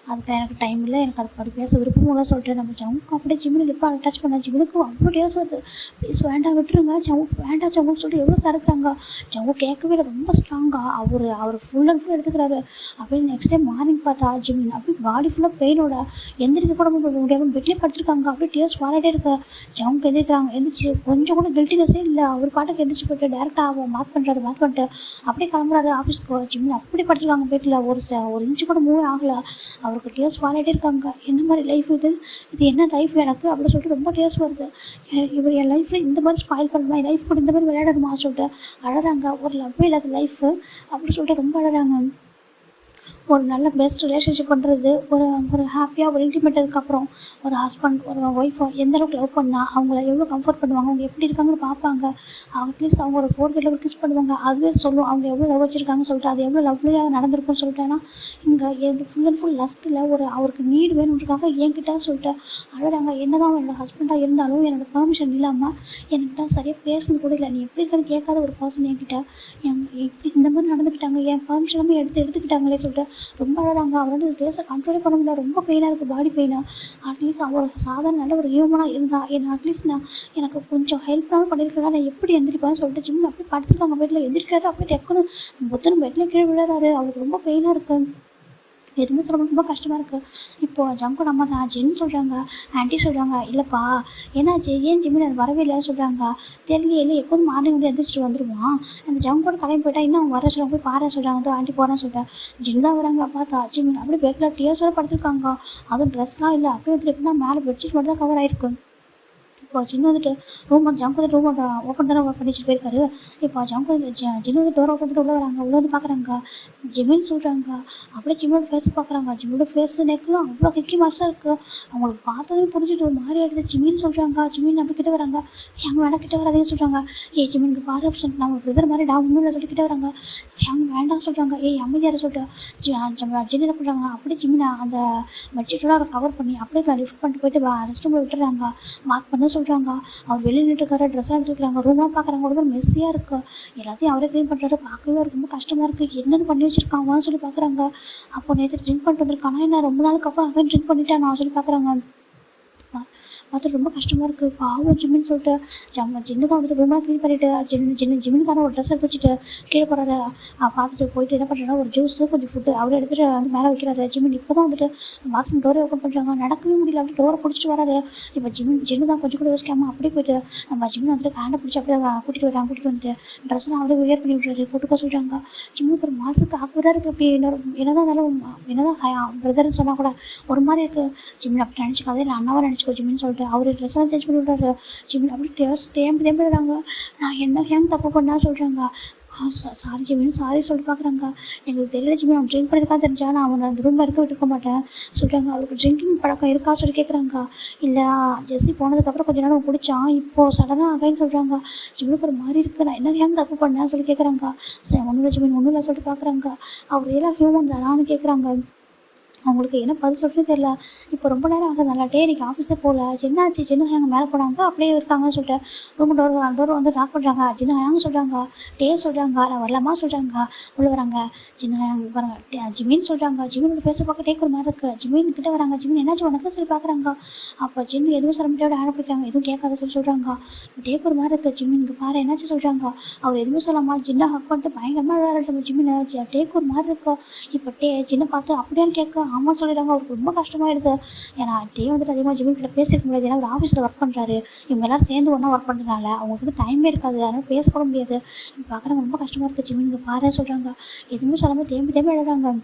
அதுக்கு எனக்கு டைம் இல்லை, எனக்கு அது படி பேச விருப்பமும் சொல்லிட்டு நம்ம ஜங்குக்கு அப்படியே ஜிம்மில் லிப்பாக அட்டாச் பண்ண. ஜிம்முக்கு அவ்வளோ டேஸ் வருது, ப்ளீஸ் வேண்டாம் விட்டுருங்க ஜங்குக், வேண்டாம் ஜங்குக்கு சொல்லிட்டு எவ்வளோ தடுக்கிறாங்க. ஜங்குக் கேட்கவே ரொம்ப ஸ்ட்ராங்காக அவர் ஃபுல் அண்ட் ஃபுல் எடுத்துக்கிறாரு. அப்படின்னு நெக்ஸ்ட் டைம் மார்னிங் பார்த்தா ஜிம்மின் அப்படியே பாடி ஃபுல்லாக பெயினோட எந்திரிக்க கூட முடியாமல் பெட்லேயே படுத்துருக்காங்க. அப்படியே டியர்ஸ் வாரிட்டே இருக்க. ஜங்குக்கு எந்திரிக்கிறாங்க, எந்திரிச்சு கொஞ்சம் கூட கில்ட்டினஸே இல்லை, அவர் பாட்டுக்கு எந்திரிச்சு போய்ட்டு டேரெக்டாக மாத் பண்ணிட்டு அப்படியே கிளம்புறாரு ஆஃபீஸ்க்கு. ஜிம்மில் அப்படி படுத்துருக்காங்க பெட்டில், ஒரு இன்ச்சு கூட மூவே ஆகலை. அவருக்கு டியர்ஸ் வாரிட்டே இருக்காங்க. என்ன மாதிரி லைஃப் இது என்ன லைஃப் எனக்கு அப்படின்னு சொல்லிட்டு ரொம்ப டியர்ஸ் வருது. இவர் என் லைஃப்பில் இந்த மாதிரி ஸ்பாயில் பண்ணுமா, என் லைஃப் கூட இந்த மாதிரி விளையாடணுமா சொல்லிட்டு அழறாங்க. ஒரு லவ்வே இல்லாத லைஃபு அப்படின்னு சொல்லிட்டு ரொம்ப அழறாங்க. ஒரு நல்ல பெஸ்ட் ரிலேஷன்ஷிப் பண்ணுறது ஒரு ஒரு ஹாப்பியாக ஒரு இன்டிமேட் அதுக்கப்புறம் ஒரு ஹஸ்பண்ட் ஒரு ஒய்ஃபை எந்த அளவுக்கு லவ் பண்ணால் அவங்கள எவ்வளோ கம்ஃபர்ட் பண்ணுவாங்க, அவங்க எப்படி இருக்காங்கன்னு பார்ப்பாங்க. அட்லீஸ்ட் அவங்க ஒரு 4 வீட்டில் ஒரு கிஸ் பண்ணுவாங்க. அதுவே சொல்லும் அவங்க எவ்வளோ லவ் வச்சுருக்காங்கன்னு சொல்லிட்டு, அது எவ்வளோ லவ்லியாக நடந்திருக்குன்னு சொல்லிட்டு. ஆனால் இங்கே எது ஃபுல் அண்ட் ஃபுல் லஸ்ட்டில் ஒரு அவருக்கு நீடு வேணுன்றதுக்காக என்கிட்ட சொல்லிட்டு அழுறாங்க. என்ன தான் என்னோடய ஹஸ்பண்டாக இருந்தாலும் என்னோடய பெர்மிஷன் இல்லாமல் என்கிட்ட சரியாக பேசுறது கூட இல்லை. நீ எப்படி இருக்கன்னு கேட்காத ஒரு பர்சன் என்கிட்ட எப்படி இந்த மாதிரி நடந்துக்கிட்டாங்க, என் பெர்மிஷன் எல்லாமே எடுத்துக்கிட்டாங்களே சொல்லிட்டு ரொம்ப அழகாங்க. அவர் வந்து பேச கண்ட்ரோலே பண்ண முடியல, ரொம்ப பெயினாக இருக்குது, பாடி பெயினாக. அட்லீஸ்ட் அவர் சாதாரண நல்ல ஒரு ஹியூமனாக இருந்தால் அட்லீஸ்ட் எனக்கு கொஞ்சம் ஹெல்ப்னாலும் பண்ணியிருக்கலாம், நான் எப்படி எந்திரிப்பேன்னு சொல்லிட்டு ஜிம்மில் அப்படியே படுத்துருக்காங்க. பெட்டில் எந்திரிக்கிறாரு, அப்படியே டக்குன்னு புத்தனும் பெட்டில் கீழே விழுறாரு. அவருக்கு ரொம்ப பெயினாக இருக்குது, எதுவுமே சொல்ல ரொம்ப கஷ்டமாக இருக்குது. இப்போது ஜங்கோட அம்மா தான் ஜின்னு சொல்கிறாங்க. ஆண்டி சொல்கிறாங்க, இல்லைப்பா என்னாச்சு, ஏன் ஜிம்மில் அது வரவே இல்லைன்னு சொல்கிறாங்க. தெரியலையே, இல்லை எப்போதும் மார்னிங் வந்து எந்திரிச்சிட்டு வந்துடுவான், அந்த ஜங்கோட கிளம்பி போயிட்டா இன்னும் அவங்க வர சொல்கிறாங்க, போய் பாரு சொல்கிறாங்க. ஆண்டி போகிறேன்னு சொல்லிட்டேன். ஜின் தான் வராங்க. பார்த்தா ஜிம்மின் அப்படியே பெட்டில் டியர்ஸோடு படுத்துருக்காங்க. அதுவும் ட்ரெஸ்லாம் இல்லை, அப்படியே வந்துட்டு எப்படின்னா மேலே பெட்ஷீட் மட்டும் தான் கவர் ஆகிருக்கு. இப்போ ஜின்னு வந்துட்டு ஜங்கு வந்து ரூம் ஓப்பன் தானே பண்ணி வச்சுட்டு போயிருக்காரு. இப்போ ஜங்கு ஜின்னு வந்து டோர் ஓப்பன் பண்ணிட்டு உள்ளே வராங்க. உள்ளே வந்து பார்க்குறாங்க, ஜிமின்னு சொல்கிறாங்க. அப்படியே ஜிம்மோட ஃபேஸை பார்க்குறாங்க. ஜிம்மோட ஃபேஸு நெக்கெலாம் அவ்வளோ ஹெக்கி மார்க்ஸாக இருக்குது. அவங்களுக்கு பார்த்ததே புரிஞ்சுட்டு ஒரு மாதிரி ஆகிடுது. ஜிமின்னு சொல்கிறாங்க. ஜிமின் அப்படி கிட்ட வராங்க. அவங்க வேணா கிட்ட வராதேன்னு சொல்கிறாங்க. ஜிமினுக்கு பாரு அப்படின்னு சொல்லிட்டு நம்ம பிரதர் மாதிரி ஒன்றும் இல்லை சொல்லிட்டு கிட்ட வராங்க. அவங்க வேண்டாம் சொல்கிறாங்க. அமைதியாக சொல்லிட்டு ஜின்னு என்ன பண்ணுறாங்க, அப்படியே ஜிமினை அந்த பெட்ஷீட்டோட அவரை கவர் பண்ணி அப்படியே லிஃப்ட் பண்ணிட்டு போயிட்டு ரெஸ்ட் ரூமில் விட்டுறாங்க. மார்க் பண்ண சொல்கிறாங்க. அவர் வெளியே நின்றுருக்காரு, ட்ரெஸ்ஸாக எடுத்துக்கிறாங்க. ரூம்லாம் பார்க்குறாங்க, ரொம்ப மெஸ்ஸியாக இருக்குது. எல்லாத்தையும் அவரே க்ளீன் பண்ணுறாரு. பார்க்கவே அவருக்கு ரொம்ப கஷ்டமாக இருக்குது. என்னென்னு பண்ணி வச்சுருக்காங்கன்னு சொல்லி பார்க்குறாங்க. அப்போ நேற்று ட்ரிங்க் பண்ணிட்டு வந்திருக்கானா, என்ன ரொம்ப நாளுக்கு அப்புறம் அங்கே ட்ரிங்க் பண்ணிட்டேன் நான் சொல்லி பார்க்குறாங்க. பார்த்துட்டு ரொம்ப கஷ்டமாக இருக்குது. பாவம் ஜிம்மின்னு சொல்லிட்டு ஜின்னு தான் வந்துட்டு ரூம்லாம் க்ளீன் பண்ணிவிட்டு ஜிம்மினுக்கான ஒரு ட்ரெஸ் எடுத்து வச்சுட்டு கீழே போகிறாரு. பார்த்துட்டு போயிட்டு என்ன பண்ணுறாங்கன்னா ஒரு ஜூஸு கொஞ்சம் ஃபுட்டு அவரே எடுத்துகிட்டு வந்து மேலே வைக்கிறாரு. ஜிம்மின் இப்போ தான் வந்துட்டு பாத்ரூம் டோரை ஓப்பன் பண்ணுறாங்க. நடக்கவே முடியல, அப்படியே டோரை பிடிச்சிட்டு வராரு. இப்போ ஜின்னு தான் கொஞ்சம் கூட யோசிக்காமல் அப்படியே போயிட்டு நம்ம ஜிம்மின் வந்துட்டு ஹேண்டை பிடிச்சி அப்படியே கூட்டிகிட்டு வராங்க. கூட்டிகிட்டு வந்துட்டு ட்ரெஸ்லாம் அப்படியே வியர் பண்ணி விட்றாரு, போட்டுக்க சொல்கிறாங்க. ஜிம்முக்கு ஒரு மாதிரி இருக்குது, ஆக்வர்டாக இருக்குது. அப்படி என்னதான் இருந்தாலும் என்னதான் பிரதர்னு சொன்னால் கூட ஒரு மாதிரி இருக்குது. ஜிம்மின் அப்படி நினச்சிக்காதே, இல்லை அண்ணாவாக நினச்சிக்கோ ஜிம்மின்னு சொல்லிட்டு அவர் ட்ரெஸ்லாம் சேஞ்ச் பண்ணி விட்றாரு. ஜிம்மின் அப்படி டேர்ஸ் தேம்பிடுறாங்க. நான் என்ன ஹேங் தப்பு பண்ணா சொல்கிறாங்க. சாரி ஜிம்மின்னு சாரி சொல்லிட்டு பார்க்குறாங்க. எங்களுக்கு தெரியல ஜிம்மின் அவன் ட்ரிங்க் பண்ணியிருக்கான்னு தெரிஞ்சா நான் அவனை அந்த ரூமில் விட்டுருக்க மாட்டேன் சொல்கிறாங்க. அவருக்கு ட்ரிங்கிங் பழக்கம் இருக்கா சொல்லி கேட்குறாங்க. இல்லை ஜெஸ்ஸி போனதுக்கப்புறம் கொஞ்ச நேரம் குடித்தான், இப்போது சடனாக ஆகைன்னு சொல்கிறாங்க. ஜிம்மினுக்கு ஒரு மாதிரி இருக்குது, நான் என்ன ஹேங் தப்பு பண்ணேன்னு சொல்லி கேட்குறாங்க. சரி ஒன்றும் இல்லை ஜிம்மின் ஒன்றும் இல்லை சொல்லிட்டு பார்க்குறாங்க. அவர் ரியலாக ஹியூமன் தானான்னு கேட்குறாங்க. அவங்களுக்கு என்ன பதில் சொல்கிறதே தெரியல. இப்போ ரொம்ப நேரம் ஆகுது, நல்லா இன்றைக்கி ஆஃபீஸே போகல. என்னாச்சு, சின்ன ஹேங்க மேலே போனாங்க அப்படியே இருக்காங்கன்னு சொல்லிட்டு ரூம் டோர் வந்து லாக் பண்ணுறாங்க. சின்ன ஹேங்க சொல்கிறாங்க, சொல்கிறாங்க, நான் வரலாமா சொல்கிறாங்க. உள்ளே வராங்க. சின்ன ஹேங் வராங்க. ஜிமின்னு சொல்கிறாங்க. ஜிமினோட ஃபேஸை பார்க்க டேக் ஒரு மாதிரி இருக்குது. ஜிமின் கிட்டே வராங்க. ஜிமின் என்னாச்சு உனக்கு சொல்லி பார்க்குறாங்க. அப்போ ஜின்னு எதுவும் சிரமத்தையோட ஆட பிடிக்கிறாங்க. எதுவும் கேட்காத சொல்கிறாங்க. டேக் ஒரு மாதிரி இருக்குது. ஜிமினுக்கு பாரு என்னாச்சு சொல்கிறாங்க. அவர் எதுவுமே சொல்லாமா ஜின்னா ஹக் பண்ணிட்டு பயங்கரமாக விளையாடுற ஜிமினை. டேக் ஒரு மாதிரி இருக்கும். இப்போ ஜின்னை பார்த்து அப்படியான்னு கேட்க ஆமாம் சொல்லிடுறாங்க. அவருக்கு ரொம்ப கஷ்டமாயிடுது. ஏன்னா வந்துட்டு அதிகமாக ஜிமின் கிட்ட பேசிக்க முடியாது. ஏன்னா ஒரு ஆஃபீஸில் ஒர்க் பண்ணுறாரு. இவங்க எல்லோரும் சேர்ந்து ஒன்றா ஒர்க் பண்ணுறதுனால அவங்களுக்கு வந்து டைமே இருக்காது, அதனால் பேசக்கூட முடியாது. பார்க்குறாங்க ரொம்ப கஷ்டமாக இருக்குது. ஜிமினுக்கு பாரு சொல்கிறாங்க. எதுவுமே சொல்லாமல் தேம்பி எழுதுறாங்க.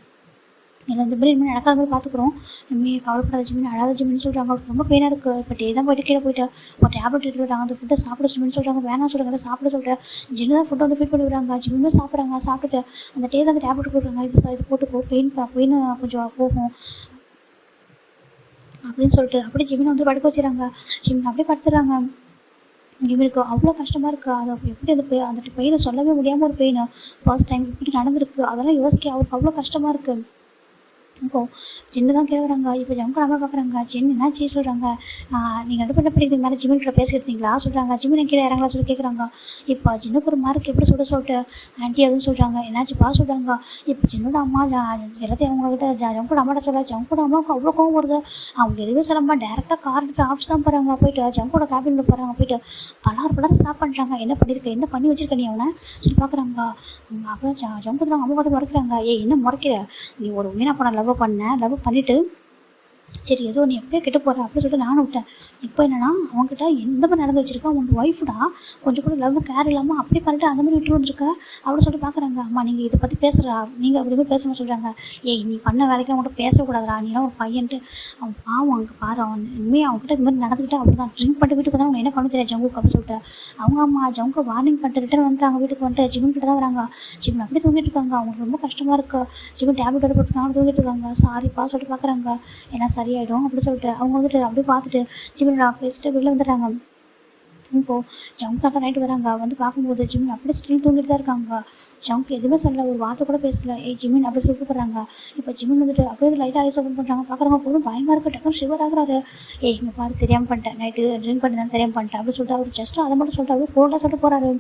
இல்லை இந்த மாதிரி இனிமேல் நடக்காத மாதிரி பார்த்துக்குறோம், இனிமேல் கவலைப்படாத ஜிமின் அழாத ஜிமின்னு சொல்கிறாங்க. அவருக்கு ரொம்ப பெயினாக இருக்குது. இப்போ தான் போய்ட்டு கீழே போய்ட்டு ஒரு டேப்லெட் எடுத்து விடுறாங்க. அந்த ஃபுட்டை சாப்பிட ஜிமின்னு சொல்கிறாங்க. வேணாம் சொல்கிறாங்க, சாப்பிட சொல்கிறேன். ஜின்னு தான் ஃபுட்டை வந்து ஃபீட் பண்ணி விடுறாங்க. ஜிம்முமே சாப்பிட்றாங்க. சாப்பிட்டுட்டு அந்த தான் அந்த டேப்லெட் கொடுக்குறாங்க. இது போட்டுக்கோ, பெயின் கொஞ்சம் போகும் அப்படின்னு சொல்லிட்டு அப்படியே ஜிமினை வந்து படுக்க வச்சுறாங்க. ஜிமின் அப்படியே படுத்துடுறாங்க. ஜிமினுக்கு அவ்வளோ கஷ்டமாக இருக்குது. அதை எப்படி அந்த பெயினை சொல்லவே முடியாமல் ஒரு பெயின் ஃபர்ஸ்ட் டைம் இப்படி நடந்திருக்கு. அதெல்லாம் யோசிக்க அவருக்கு அவ்வளோ கஷ்டமாக இருக்குது. இப்போது ஜின்னு தான் கீழே வராங்க. இப்போ ஜங்கோட அம்மா பார்க்குறாங்க. ஜின் என்னாச்சு சொல்கிறாங்க. நீங்கள் என்ன படிக்கிறீங்க மேலே ஜிமின் கிட்ட பேசியிருந்தீங்களா சொல்கிறாங்க. ஜிமின் கீழே இறங்கலாம் சொல்லி கேட்குறாங்க. இப்போ ஜின்னுக்கு ஒரு மார்க் எப்படி சொல்லிட்டு ஆண்டி அதுன்னு சொல்கிறாங்க. என்னாச்சுப்பா சொல்கிறாங்க. இப்போ ஜின்னோட அம்மா எல்லாத்தையும் அவங்ககிட்ட ஜங்கோட அம்மாட்ட சொல்ல. ஜங்கோட அம்மாவுக்கு அவ்வளோ கோவம் வருது. அவங்க எதுவுமே சொல்லாமா டேரெக்டாக கார் எடுத்து ஆஃபீஸ் தான் போகிறாங்க. போயிட்டு ஜங்கோட கேபினில் போகிறாங்க. போயிட்டு பலர் ஸ்டாப் பண்ணுறாங்க. என்ன பண்ணியிருக்க, என்ன பண்ணி வச்சிருக்க நீ அவனை சொல்லி பார்க்குறாங்க. அப்புறம் ஜங்கோட அம்மா பார்த்து முறைக்கிறாங்க. என்ன முறைக்கிற, நீ ஒரு வீணா பண்ண லவ் பண்ணிட்டு சரி ஏதோ நீ எப்படியோ கெட்டு போகிற அப்படின்னு சொல்லிட்டு நானும் விட்டேன். இப்போ என்னன்னா அவங்ககிட்ட எந்த மாதிரி நடந்து வச்சிருக்கா, உங்கள் ஒய்ஃப்டா கொஞ்சம் கூட லவ் கேர் இல்லாமல் அப்படி பண்ணிட்டு அந்த மாதிரி விட்டு வந்துருக்க அப்படின்னு சொல்லிட்டு பார்க்குறாங்க. அம்மா நீங்கள் இதை பற்றி பேசுகிறா, நீங்கள் அப்படி போய் பேசணும்னு சொல்கிறாங்க. ஏய் நீ பண்ண வேலைக்கு அவங்கள்ட்ட பேசக்கூடாதுடா, நீலாம் ஒரு பையன்ட்டு. அவன் பாவம் அங்கே பாரு, அவன் இனிமேல் அவங்ககிட்ட இது மாதிரி நடந்துக்கிட்டு அப்படி தான் ட்ரிங்க் பண்ணிட்டு வீட்டுக்கு வந்தால் அவங்க என்ன பண்ண தெரியாது ஜங்குக்கு அப்படின்னு சொல்லிட்டு அவங்க அம்மா ஜங்கு வார்னிங் பண்ணிட்டு ரிட்டர்ன் வந்துட்டாங்க. வீட்டுக்கு வந்துட்டு ஜிமின் கிட்ட தான் வராங்க. ஜிமின் அப்படியே தூங்கிட்டு இருக்காங்க. அவங்களுக்கு ரொம்ப கஷ்டமாக இருக்குது. ஜிமின் டேப்லெட் போட்டுருக்காங்க, தூங்கிட்டு இருக்காங்க. சாரிப்பா சொல்லிட்டு பார்க்குறாங்க. ஏன்னா சரியாயிடும் அப்படின்னு சொல்லிட்டு அவங்க வந்துட்டு அப்படியே பார்த்துட்டு ஜிமின் பேசிட்டு வெளில வந்துடுறாங்க. இப்போது ஜங்க் தாத்தா நைட்டு வராங்க. வந்து பார்க்கும்போது ஜிமின் அப்படியே ஸ்டில் தூங்கிட்டு தான் இருக்காங்க. ஜங்க் எதுவுமே சொல்லலை, ஒரு வார்த்தை கூட பேசல. ஏய் ஜிமின் அப்படி சொல்லி கூப்பிட்றாங்க. இப்போ ஜிமின் வந்துட்டு அப்படியே லைட்டாக ஐஸ் ஓப்பன் பண்ணுறாங்க. பார்க்குறாங்க போதும் பயமாக இருக்குது. டக்குனு ஷிவர் ஆகுறாரு. ஏய் இங்கே பாரு தெரியாமல் பண்ணிட்டேன், நைட்டு ட்ரிங்க் பண்ணி தான் தெரியாமல் பண்ணிட்டேன் அப்படின்னு சொல்லிட்டு அவர் ஜஸ்ட்டு அதை மட்டும் சொல்லிட்டு அப்படியே கோல்டாக சொல்லிட்டு போகிறாரு.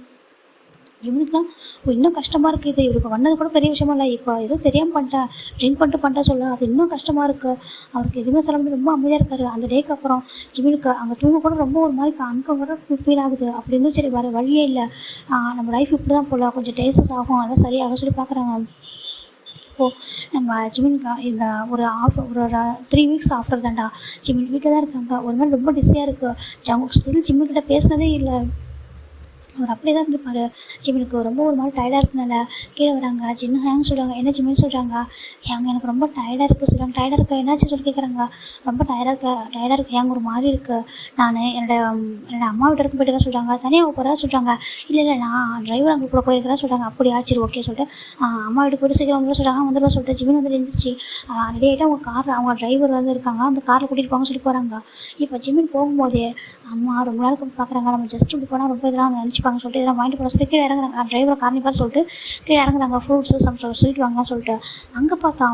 இவனுக்குலாம் இன்னும் கஷ்டமாக இருக்குது. இது இவருக்கு பண்ணது கூட பெரிய விஷயமா இல்லை. இப்போ ஏதோ தெரியாமல் பண்ணிட்டேன், ட்ரிங்க் பண்ணிட்டா சொல்ல அது இன்னும் கஷ்டமாக இருக்குது. அவருக்கு எதுவுமே சொல்ல முடியாது, ரொம்ப அமைதியாக இருக்காரு. அந்த டேக்கு அப்புறம் ஜிமினுக்கு அங்கே தூங்க கூட ரொம்ப ஒரு மாதிரி அன்கம்ஃபர்டபுள் ஃபீல் ஆகுது. அப்படி இருந்தும் சரி வேறு வழியே இல்லை, நம்ம லைஃப் இப்படி தான் போகல, கொஞ்சம் டேஸஸ் ஆகும், அதான் சரியாக சொல்லி பார்க்குறாங்க. இப்போது நம்ம ஜிமினுக்கு இந்த ஒரு 3 வீக்ஸ் ஆஃப்டர் தான்டா ஜிமின் வீட்டில் தான் இருக்காங்க. ஒரு மாதிரி ரொம்ப டிஸியாக இருக்குது. ஜங்கு ஸ்டில் ஜிமின்கிட்ட பேசினதே இல்லை. அவர் அப்படியே தான் இருந்திருப்பார். ஜிமினுக்கு ரொம்ப ஒரு மாதிரி டயர்டாக இருக்கிறதுனால கீழே வராங்க. ஜின்னு ஹேங் சொல்கிறாங்க. என்ன ஜிமின்னு சொல்கிறாங்க. ஹேங் எனக்கு ரொம்ப டயர்டாக இருக்குது சொல்கிறாங்க. டயர்டாக இருக்கா என்னாச்சு சொல்லி கேட்குறாங்க. ரொம்ப டயர்டாக இருக்கு ஹேங், ஒரு மாதிரி இருக்குது. நான் என்னோட அம்மா வீட்டுக்கு போய்ட்டு சொல்கிறாங்க. தனியாக போகிறா சொல்கிறாங்க. இல்லை நான் டிரைவர் அங்கே கூட போயிருக்கிறேன் சொல்கிறாங்க. அப்படி ஆச்சு ஓகே சொல்லிட்டு அம்மா வீட்டுக்கு போய்ட்டு சீக்கிரம் வந்துடும் சொல்கிறாங்க. வந்துடும் சொல்லிட்டு ஜிமின் வந்து எழுந்திரிச்சு ரெடி ஆகிட்டு அவங்க காரில் அவங்க டிரைவர் வந்து இருக்காங்க, அந்த காரில் கூட்டிகிட்டு போங்க சொல்லி போகிறாங்க. இப்போ ஜிமின் போகும்போதே அம்மா ரொம்ப நாளுக்கு பார்க்குறாங்க. நம்ம ஜஸ்ட் இப்படி போனால் ரொம்ப இதெல்லாம் நினச்சிப்பாங்க சொல்லிட்டு இதெல்லாம் வாங்கிட்டு போட சொல்லிட்டு கீழே இறங்குறாங்க. டிரைவர் காரணிப்பார் சொல்லிட்டு கீழே இறங்குறாங்க. ஃப்ரூட்ஸு ஸ்வீட் வாங்கலாம் சொல்லிட்டு அங்கே பார்த்தா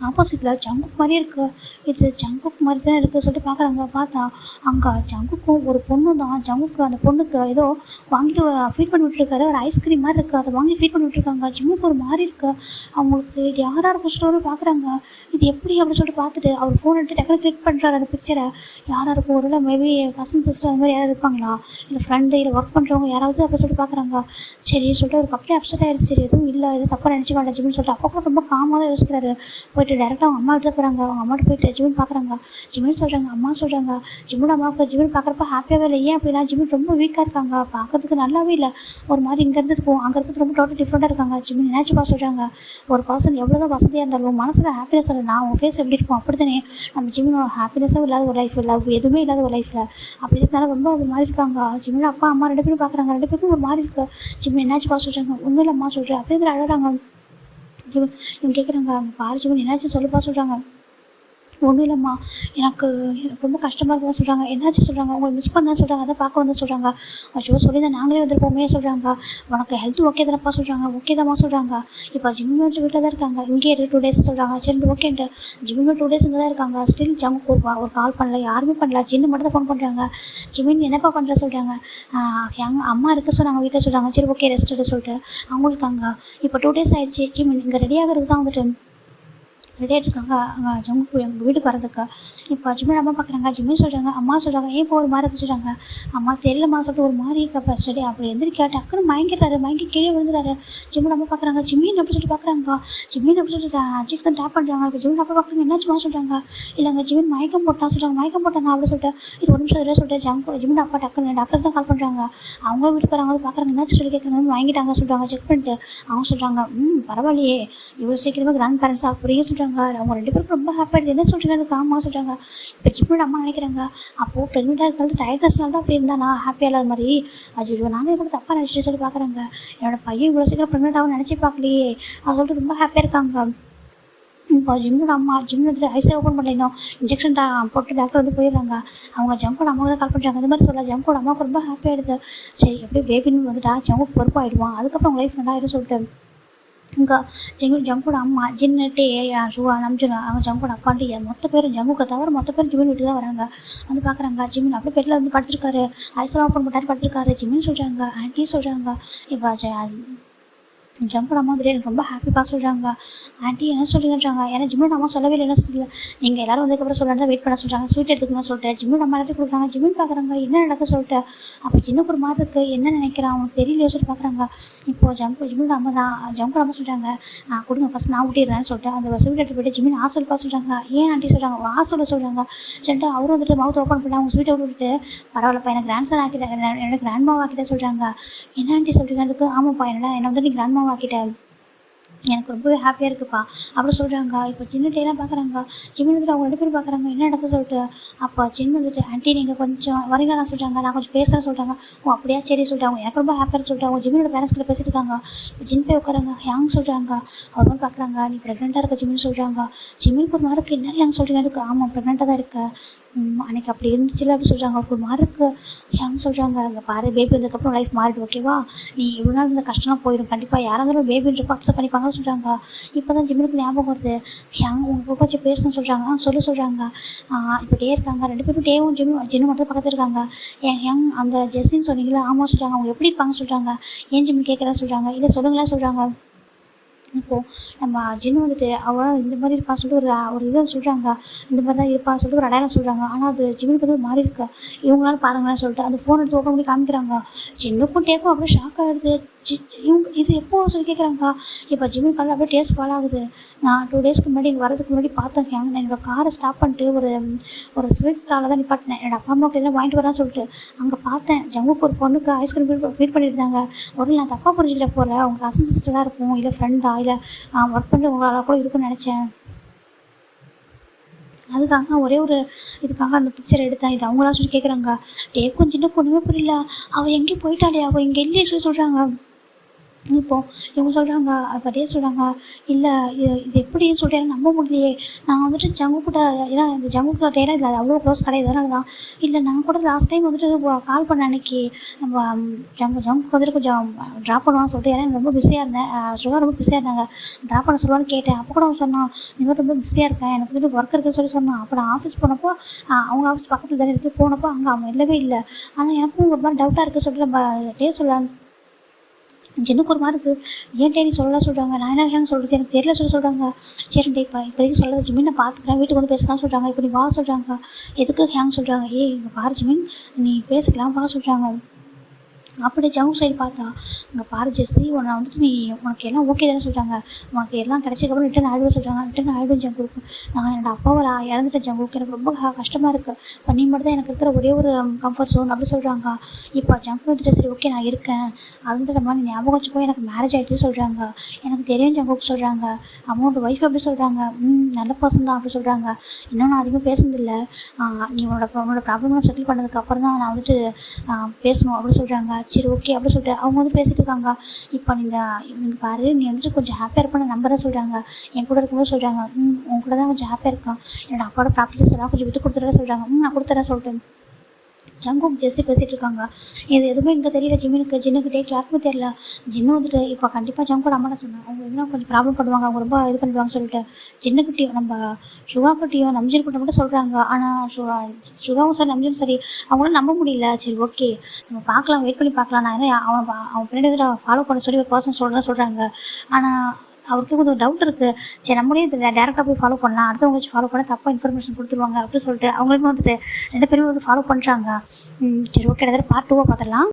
ஆப்போசிட்டில் ஜங்குக் மாதிரி இருக்குது. இது ஜங்குக் மாதிரி தான் இருக்குது சொல்லிட்டு பார்க்குறாங்க. பார்த்தா அங்கே ஜங்குக்கும் ஒரு பொண்ணு தான். ஜங்குக்கு அந்த பொண்ணுக்கு ஏதோ வாங்கிட்டு ஃபீட் பண்ணி விட்டுருக்காரு. ஒரு ஐஸ்கிரீம் மாதிரி இருக்குது, அதை வாங்கி ஃபீட் பண்ணி விட்டுருக்காங்க. ஜிம்முக்கு ஒரு மாதிரி இருக்குது. அவங்களுக்கு இது யாராக இருக்கும் சொல்லிட்டு பார்க்குறாங்க. இது எப்படி அப்படின்னு சொல்லிட்டு பார்த்துட்டு அவர் ஃபோன் எடுத்து டக்குனு கிளிக் பண்ணுறாரு அந்த பிக்சரை. யாராக இருக்கும், ஒரு மேபி கசின் சிஸ்டர் அந்த மாதிரி யாராவது இருப்பாங்களா, இல்லை ஃப்ரெண்டு, இல்லை ஒர்க் பண்ணுறவங்க யாராவது அப்படின்னு சொல்லிட்டு பார்க்குறாங்க. சரி சொல்லிட்டு அவருக்கு அப்படியே அப்செட் ஆகிடுச்சு. சரி எதுவும் இல்லை, எதுவும் தப்பாக நினச்சிக்க வேண்டாம் ஜிம்னு சொல்லிட்டு அப்போ கூட ரொம்ப காமாக தான் யோசிக்கிறாரு. போயிட்டு டேரெக்டாக அவங்க அம்மா வீட்டில் போகிறாங்க. அவங்க அம்மாட்ட போயிட்டு ஜிமின் பார்க்குறாங்க. ஜிமின் சொல்கிறாங்க, அம்மா சொல்கிறாங்க. ஜிமின் அம்மாவுக்கு ஜிமின் பார்க்குறப்ப ஹாப்பியாகவே இல்லை. ஏன் அப்படின்னா ஜிமின் ரொம்ப வீக்காக இருக்காங்க, பார்க்கறதுக்கு நல்லாவே இல்லை. ஒரு மாதிரி இங்கே இருந்ததுக்கும் அங்கே இருக்கிறது ரொம்ப டோட்டல் டிஃப்ரெண்ட்டாக இருக்காங்க. ஜிமின் என்னாச்சுப்பா சொல்கிறாங்க. ஒரு பர்சன் எவ்வளோ தான் வசதியாக இருந்தாலும் மனசில் ஹாப்பினஸ் இல்லை. நான் உங்கள் ஃபேஸ் எப்படி இருக்கும் அப்படி தானே நம்ம ஜிமினோட ஹாப்பினஸும் இல்லாத ஒரு லைஃப், லவ் எதுவுமே இல்லாத ஒரு லைஃப்பில் அப்படி இருக்கிறனால ரொம்ப ஒரு மாதிரி இருக்காங்க. ஜிமின் அப்பா அம்மா 2 பேரும் பார்க்குறாங்க. 2 பேருக்கும் ஒரு மாதிரி இருக்குது. ஜிமின் என்னாச்சுப்பா சொல்கிறாங்க. ஒன்றும் இல்லைம்மா சொல்கிறேன் அப்படியே அழகாங்க. இவங்க கேட்குறாங்க, அவங்க பாரு ஜிமின் என்னாச்சு சொல்லுப்பா சொல்கிறாங்க. ஒன்றும் இல்லைம்மா எனக்கு ரொம்ப கஷ்டமாக இருக்குன்னு சொல்கிறாங்க. என்னாச்சு சொல்கிறாங்க. உங்களை மிஸ் பண்ணான்னு சொல்கிறாங்க. அதை பார்க்க வந்து சொல்கிறாங்க. அச்சோ சொல்லியிருந்தேன் நாங்களே வந்துருப்போமே சொல்கிறாங்க. உனக்கு ஹெல்த் ஓகே தானப்பா சொல்கிறாங்க. ஓகே தான்மா சொல்கிறாங்க. இப்போ ஜிம்மின் வீட்டில் தான் இருக்காங்க. இங்கே 2 டேஸ் சொல்கிறாங்க. சரி ஓகேன்ட்டு ஜிம்மின் 2 டேஸ் இங்கே தான் இருக்காங்க. ஸ்டில் ஜங்குக்கு ஒரு கால் பண்ணல, யாருமே பண்ணல. ஜின்னு மட்டும் தான் ஃபோன் பண்ணுறாங்க. ஜிமின் என்னப்பா பண்ணுற சொல்கிறாங்க. எங்கள் அம்மா இருக்க சொன்னாங்க வீட்டில் சொல்கிறாங்க. சரி ஓகே ரெஸ்ட் எடு சொல்லிட்டு அவங்க இருக்காங்க. இப்போ 2 டேஸ் ஆகிடுச்சு. ஜிமின் இங்கே ரெடி ஆகிறதுக்கு தான் வந்துட்டு ரெடியாக இருக்காங்க. அங்கே ஜங்கு எங்கள் வீட்டுக்கு வரதுக்கு. இப்போ ஜிமின் அம்மா பார்க்குறாங்க. ஜிமின் சொல்கிறாங்க, அம்மா சொல்கிறாங்க, ஏன் இப்போ ஒரு மாதிரி இருக்கு சொல்கிறாங்க. அம்மா தெரியலம்மா சொல்லிட்டு ஒரு மாதிரி இருக்கப்பா ஸ்டடி அப்படி எந்திரிக்கா டக்குன்னு மயங்கிடுறாரு. மயங்கி கீழே விழுந்துறாரு. ஜிமின் அம்மா பார்க்குறாங்க. ஜிமின் எப்படி சொல்லிட்டு பார்க்குறாங்க. ஜிமின் எப்படி சொல்லிட்டு அஜிக்ஸ் டேப் பண்ணுறாங்க. இப்போ ஜிமின் அப்பா பார்க்குறாங்க. என்னாச்சுமா சொல்கிறாங்க. இல்லைங்க ஜிமின் மயக்கம் போட்டான் சொல்கிறாங்க. மயக்கம் போட்டான் அப்படி சொல்லிட்டு இது ஒரு நிமிஷம் இல்லை சொல்லிட்டு ஜிமின் அப்பா டக்குன்னு டாக்டர் தான் கால் பண்ணுறாங்க. அவங்களும் வீட்டுக்கு வராங்க. பார்க்குறாங்க. என்னாச்சு சொல்லி கேட்குறாங்க. வாங்கிட்டாங்க சொல்கிறாங்க. செக் பண்ணிட்டு அவங்க சொல்கிறாங்க, பரவாயில்லையே இவ்வளோ சீக்கிரமாக கிராண்ட் பேரண்ட்ஸ் அப்படியே சொல்கிறாங்க. அவங்க 2 பேருக்கும் ரொம்ப ஹாப்பியாக என்ன சொல்கிறாங்க. எனக்கு ஆமா சொல்கிறாங்க. இப்போ ஜிமினோட அம்மா நினைக்கிறாங்க, அப்போது ப்ரெக்னெண்ட்டாக இருக்கிறது டயர்ட்னஸ்னால தான் அப்படி இருந்தா, நான் ஹாப்பியாக இல்லாத மாதிரி. ஐயோ நானே கூட தப்பாக நினச்சிட்டு சொல்லி பார்க்குறாங்க. என்னோட பையன் இவ்வளோ சீக்கிரம் ப்ரெக்னெண்ட் ஆகும் நினச்சி பார்க்கலையே அது சொல்லிட்டு ரொம்ப ஹாப்பியாக இருக்காங்க. இப்போ ஜிம்னோட அம்மா ஜிம்னு ஐஸை ஓப்பன் பண்ணல, இன்னும் இன்ஜெக்ஷன் போட்டு டாக்டர் வந்து போயிடுறாங்க. அவங்க ஜங்கோட அம்மாவுக்கு தான் கால் பண்ணுறாங்க. இந்த மாதிரி சொல்ல ஜங்கோட அம்மாவுக்கு ரொம்ப ஹாப்பியாகிடுது. சரி எப்படி பேபின்னு வந்துட்டா ஜங்குக்கு பொறுப்பாகிடுவான், அதுக்கப்புறம் அவங்க லைஃப் நல்லா ஆகிடும் சொல்லிட்டு இங்கே ஜங்கோட அம்மா ஜின்னுட்டு ஷுவா நம்ஜுனா அவங்க ஜங்கோட அப்பான்ட்டு மொத்த பேரும் ஜங்குக்கு தவிர மொத்த பேரும் ஜிமின் வீட்டுக்கு தான் வராங்க. வந்து பார்க்குறாங்க. ஜிமின் அப்படியே பெட்டில் வந்து படுத்துருக்காரு. ஐஸ்லாம் ஓப்பன் பண்ணிட்டாரு படுத்துருக்காரு. ஜிமின் சொல்கிறாங்க, ஆன்ட்டி சொல்கிறாங்க. இப்போ ஜங்கோட அம்மா வந்துட்டு எனக்கு ரொம்ப ஹாப்பிப்பா சொல்கிறாங்க. ஆண்டி என்ன சொல்லுங்கன்றாங்க. ஏன்னா ஜிம்மியோட அம்மா சொல்லவே இல்லை, என்ன சொல்லல. நீங்கள் எல்லோரும் வந்ததுக்கப்புறம் சொல்லலாம் வெயிட் பண்ண சொல்கிறாங்க. ஸ்வீட் எடுத்துக்கங்க சொல்லிட்டு ஜிம்மியோட அம்மா எல்லாத்தையும் கொடுக்குறாங்க. ஜிம்மின் பார்க்குறாங்க என்ன நடக்க சொல்லிட்டு. அப்போ சின்னக்கு ஒரு மாதிரி இருக்குது, என்ன நினைக்கிறான் அவனுக்கு தெரியலையோ சொல்லிட்டு பார்க்குறாங்க. இப்போது ஜிம்மியோட அம்மா தான் ஜங்கோட அம்மா சொல்கிறாங்க கொடுங்க ஃபஸ்ட் நான் ஊட்டிடுறேன்னு சொல்லிட்டு அந்த ஸ்வீட் எடுத்து போய்ட்டு ஜிம்மின் ஆசல்ப்பா சொல்கிறாங்க. ஏன் ஆண்டி சொல்கிறாங்க ஆசோட சொல்கிறாங்க. சொல்லிட்டு அவரும் வந்துட்டு மவுத் ஓப்பன் பண்ணி அவங்க ஸ்வீட்டை விட்டுட்டு பரவாயில்லப்பா எனக்கு கிராண்ட்சன் ஆக்கிட்டேன், என்னோட கிராண்ட் மாவு ஆக்கிட்டேன் சொல்கிறாங்க. என்ன ஆண்டி சொல்கிறீங்க அதுக்கு? ஆமாப்பா என்னை வந்து நீ கிராண்ட் மாவு ஆக்கிட்டேன், எனக்கு ரொம்பவே ஹாப்பியாக இருக்குப்பா அப்படி சொல்கிறாங்க. இப்போ சின்ன டேலாம் பார்க்குறாங்க. ஜிம்மின் வந்துட்டு அவங்க 2 பேரும் பார்க்குறாங்க என்ன நடக்க சொல்லிட்டு. அப்போ சின்ன வந்துட்டு ஆண்டி நீங்கள் கொஞ்சம் வரீங்களா சொல்கிறாங்க. நான் கொஞ்சம் பேசுகிறேன் சொல்கிறாங்க. ஓ அப்படியா சரி சொல்லிட்டு அவங்க எனக்கு ரொம்ப ஹாப்பியாக சொல்லிட்டு அவங்க ஜிம்மினோட பேரண்ட்ஸ் கிட்ட பேசியிருக்காங்க. இப்போ ஜிம் போய் உட்காராங்க. ஹேங் சொல்கிறாங்க. அவரும் பார்க்குறாங்க நீ ப்ரெக்னெண்ட்டாக இருக்க ஜிம்மின்னு சொல்கிறாங்க. ஜிம்மினுக்கு ஒரு மாதிரி என்ன ஹேங் சொல்கிறீங்க இருக்கு. ஆமாம் ப்ரெக்னெண்ட்டாக தான் இருக்கேன், அன்றைக்கி அப்படி இருந்துச்சுல அப்படி சொல்கிறாங்க. அவருக்கு ஒரு மாதிரி இருக்குது. ஹேங் சொல்கிறாங்க இங்கே பாரு பேபி வந்ததுக்கப்புறம் லைஃப் மாறிடு ஓகேவா, நீ இவ்வளோ நாள் இந்த கஷ்டம்லாம் போயிடும், கண்டிப்பாக யாராக இருந்தாலும் பேபின்றப்ப அக்செப்ட் பண்ணிப்பாங்கன்னு சொல்கிறாங்க. இப்போ தான் ஜிம்மினுக்கு ஞாபகம் வருது. ஹேங் உங்கள் கூட வச்சு பேசணும்னு சொல்கிறாங்க. சொல்ல சொல்கிறாங்க. இப்போ டே இருக்காங்க 2 பேரும் டேவும் ஜின்னு மட்டும் பக்கத்தில் இருக்காங்க. ஹேங் அந்த ஜெஸ்ஸின்னு சொன்னீங்களா ஆமாம் சொல்கிறாங்க. அவங்க எப்படி இருப்பாங்கன்னு சொல்கிறாங்க. ஏன் ஜிம்மின் கேட்குறேன்னு சொல்கிறாங்க. இல்லை சொல்லுங்களேன்னு சொல்கிறாங்க. இப்போது நம்ம ஜின்னு வந்துட்டு அவள் இந்த மாதிரி இருப்பான்னு சொல்லிட்டு ஒரு இதை சொல்கிறாங்க. இந்த மாதிரி தான் இருப்பான்னு சொல்லிட்டு ஒரு அடையாளம் சொல்கிறாங்க. ஆனால் அது ஜிம்முக்கு வந்து மாறி இருக்கு, இவங்களால பாருங்களேன்னு சொல்லிட்டு அந்த ஃபோன் எடுத்து ஓப்பன் பண்ணி காமிக்கிறாங்க. ஜின்னுக்கும் டேக்கும் அப்படியே ஷாக் ஆகிடுது. இவங்க இது எப்போ சொல்லி கேட்குறாங்க. இப்போ ஜிம்மின் காலில் அப்படியே டேஸ்ட் ஃபால் ஆகுது. நான் 2 டேஸ்க்கு முன்னாடி இங்கே வரதுக்கு முன்னாடி பார்த்தேன். நான் என்னோடய காரை ஸ்டாப் பண்ணிட்டு ஒரு ஸ்வீட் ஸ்டாலில் தான் நிப்பாட்டினேன். என்னோடய அப்பா அம்மாவுக்கு எதனா வாங்கிட்டு வரான்னு சொல்லிட்டு அங்கே பார்த்தேன். ஜங்குக்கு ஒரு பொண்ணுக்கு ஐஸ்கிரீம் ஃபீட் பண்ணியிருந்தாங்க. ஒரு நான் தப்பாக புரிஞ்சுக்கிட்ட போல் அவங்க கசின் சிஸ்டராக இருக்கும், இல்லை ஃப்ரெண்டா, இல்லை ஒர்க் பண்ணுற உங்களால் கூட இருக்குன்னு நினச்சேன். அதுக்காக ஒரே ஒரு இதுக்காக அந்த பிக்சர் எடுத்தேன். இது அவங்களாம் சொல்லி கேட்குறாங்க. டேக்கும் சின்ன ஒன்றுமே புரியல. அவள் எங்கேயும் போயிட்டாளே, அவள் இங்கே இல்லையே சொல்லி சொல்கிறாங்க. இப்போது இவங்க சொல்கிறாங்க. அப்போ டே சொல்கிறாங்க இல்லை இது எப்படின்னு சொல்லிட்டு எனக்கு நம்ப முடியலையே. நான் வந்துட்டு ஜங்குக்கிட்ட ஏன்னா இந்த ஜங்குக்கு டேலாம் இல்லை அவ்வளோ க்ளோஸ் கிடையாது, அதனால தான். இல்லை நான் கூட லாஸ்ட் டைம் வந்துட்டு கால் பண்ண அன்னைக்கு நம்ம ஜங்குக்கு வந்துட்டு கொஞ்சம் ட்ராப் பண்ணுவான்னு சொல்லிட்டு, ஏன்னா ரொம்ப பிஸியாக இருந்தேன். சுகர் ரொம்ப பிஸியாக இருந்தாங்க, ட்ராப் பண்ண சொல்லுவான்னு கேட்டேன். அப்போ கூட அவன் சொன்னான் இந்த மாதிரி ரொம்ப பிஸியாக இருக்கேன், எனக்கு வந்துட்டு ஒர்க் இருக்குன்னு சொல்லி சொன்னான். அப்போ நான் ஆஃபீஸ் போனப்போ அவங்க ஆஃபீஸ் பக்கத்தில் தானே இருக்குது, போனப்போ அங்கே அவன் இல்லவே இல்லை. ஆனால் எனக்கும் ஒரு மாதிரி டவுட்டாக இருக்குது சொல்லிட்டு நம்ம டே சொல்ல ஜின்னுக்கு ஒரு மாதிரி இருக்குது. ஏன் டே நீ சொல்லலாம் சொல்கிறாங்க. நான் என்ன ஹேங் சொல்கிறது எனக்கு தெரியல சொல்கிறாங்க. சரி டே இப்போதைக்கு சொல்லாத ஜிம்மின் நான் பார்த்துக்கிறேன், வீட்டுக்கு வந்து பேசலாம் சொல்கிறாங்க. இப்போ நீ வா சொல்கிறாங்க. எதுக்கு ஹேங் சொல்கிறாங்க. இங்கே பாரு ஜிம்மின் நீ பேசிக்கலாம் வா சொல்கிறாங்க. அப்படியே ஜங்கு சைடு பார்த்தா அங்கே பாரு ஜெஸ்ஸி உன்னை வந்துட்டு நீ உனக்கு எல்லாம் ஓகே தானே சொல்கிறாங்க, உனக்கு எல்லாம் கிடைச்சதுக்கப்புறம் ரிட்டன் ஆகிடும் சொல்கிறாங்க. ரிட்டன் ஆகிடும் ஜங்குக்கு. நான் என்னோடய அப்பாவை இழந்துட்டேன் ஜங்குக்கு, எனக்கு ரொம்ப கஷ்டமாக இருக்குது. இப்போ நீ மட்டும் தான் எனக்கு இருக்கிற ஒரே ஒரு கம்ஃபர்ட் ஜோன் அப்படி சொல்கிறாங்க. இப்போ ஜங்கு வந்துட்டு சரி ஓகே நான் இருக்கேன் அதுன்ற மாதிரி ஞாபகம் வச்சுக்கோ, எனக்கு மேரேஜ் ஆகிட்டு சொல்கிறாங்க. எனக்கு தெரியும் ஜங்குக்கு சொல்கிறாங்க. அம்மாவோட ஒய்ஃப் அப்படி சொல்கிறாங்க. நல்ல பர்சன் தான் அப்படி சொல்கிறாங்க. இன்னும் நான் அதிகமாக பேசுனதில்லை, நீ உன்னோட ப்ராப்ளம்லாம் செட்டில் பண்ணதுக்கப்புறம் தான் நான் வந்துட்டு பேசணும் அப்படி சொல்கிறாங்க. சரி ஓகே அப்படி சொல்லிட்டு அவங்க வந்து பேசிகிட்டு இருக்காங்க. இப்போ நீங்கள் பாரு நீ வந்துட்டு கொஞ்சம் ஹாப்பியாக இருப்பேன்னு நம்புறேன் சொல்கிறாங்க. என் கூட இருக்கும்போது சொல்கிறாங்க உன் கூட தான் கொஞ்சம் ஹாப்பியாக இருக்கான், என்னோடய அப்பாவோட ப்ராப்பர்ட்டிஸ் எல்லாம் கொஞ்சம் விட்டு கொடுத்துட்றேன் சொல்கிறாங்க. நான் கொடுத்துறேன் சொல்லிட்டு ஜங்கும் ஜெஸ்ஸி பேசிகிட்டு இருக்காங்க. இது எதுவுமே இங்கே தெரியல ஜின்னுக்கிட்டே யாருக்குமே தெரியல. ஜின்னு வந்துட்டு இப்போ கண்டிப்பாக ஜங்கோட அம்மா சொன்னாங்க அவங்க எதுனா கொஞ்சம் ப்ராப்ளம் பண்ணுவாங்க, அவங்க ரொம்ப இது பண்ணுவாங்க சொல்லிட்டு ஜின்னுக்கிட்டையும் நம்ம சுகாக்கிட்டையும் நம்ஜின் கிட்ட மட்டும் சொல்கிறாங்க. ஆனால் சுகாவும் சரி நம்ஜின் சரி அவங்களால நம்ப முடியல. சரி ஓகே நம்ம பார்க்கலாம், வெயிட் பண்ணி பார்க்கலாம். நான் ஏன்னா அவன் பின்னாடி ஃபாலோ பண்ண சொல்லி ஒரு பர்சன் சொல்கிறாங்க. ஆனால் அவருக்கு கொஞ்சம் டவுட் இருக்குது. சரி நம்மளே டேரெக்டாக போய் ஃபாலோ பண்ணலாம், அடுத்தவங்க வச்சு ஃபாலோ பண்ணால் தப்பாக இன்ஃபர்மேஷன் கொடுத்துருவாங்க அப்படின்னு சொல்லிட்டு அவங்களுமே வந்துட்டு 2 பேரும் வந்து ஃபாலோ பண்ணுறாங்க. சரி ஓகே பார்ட் 2 பார்த்துடலாம்.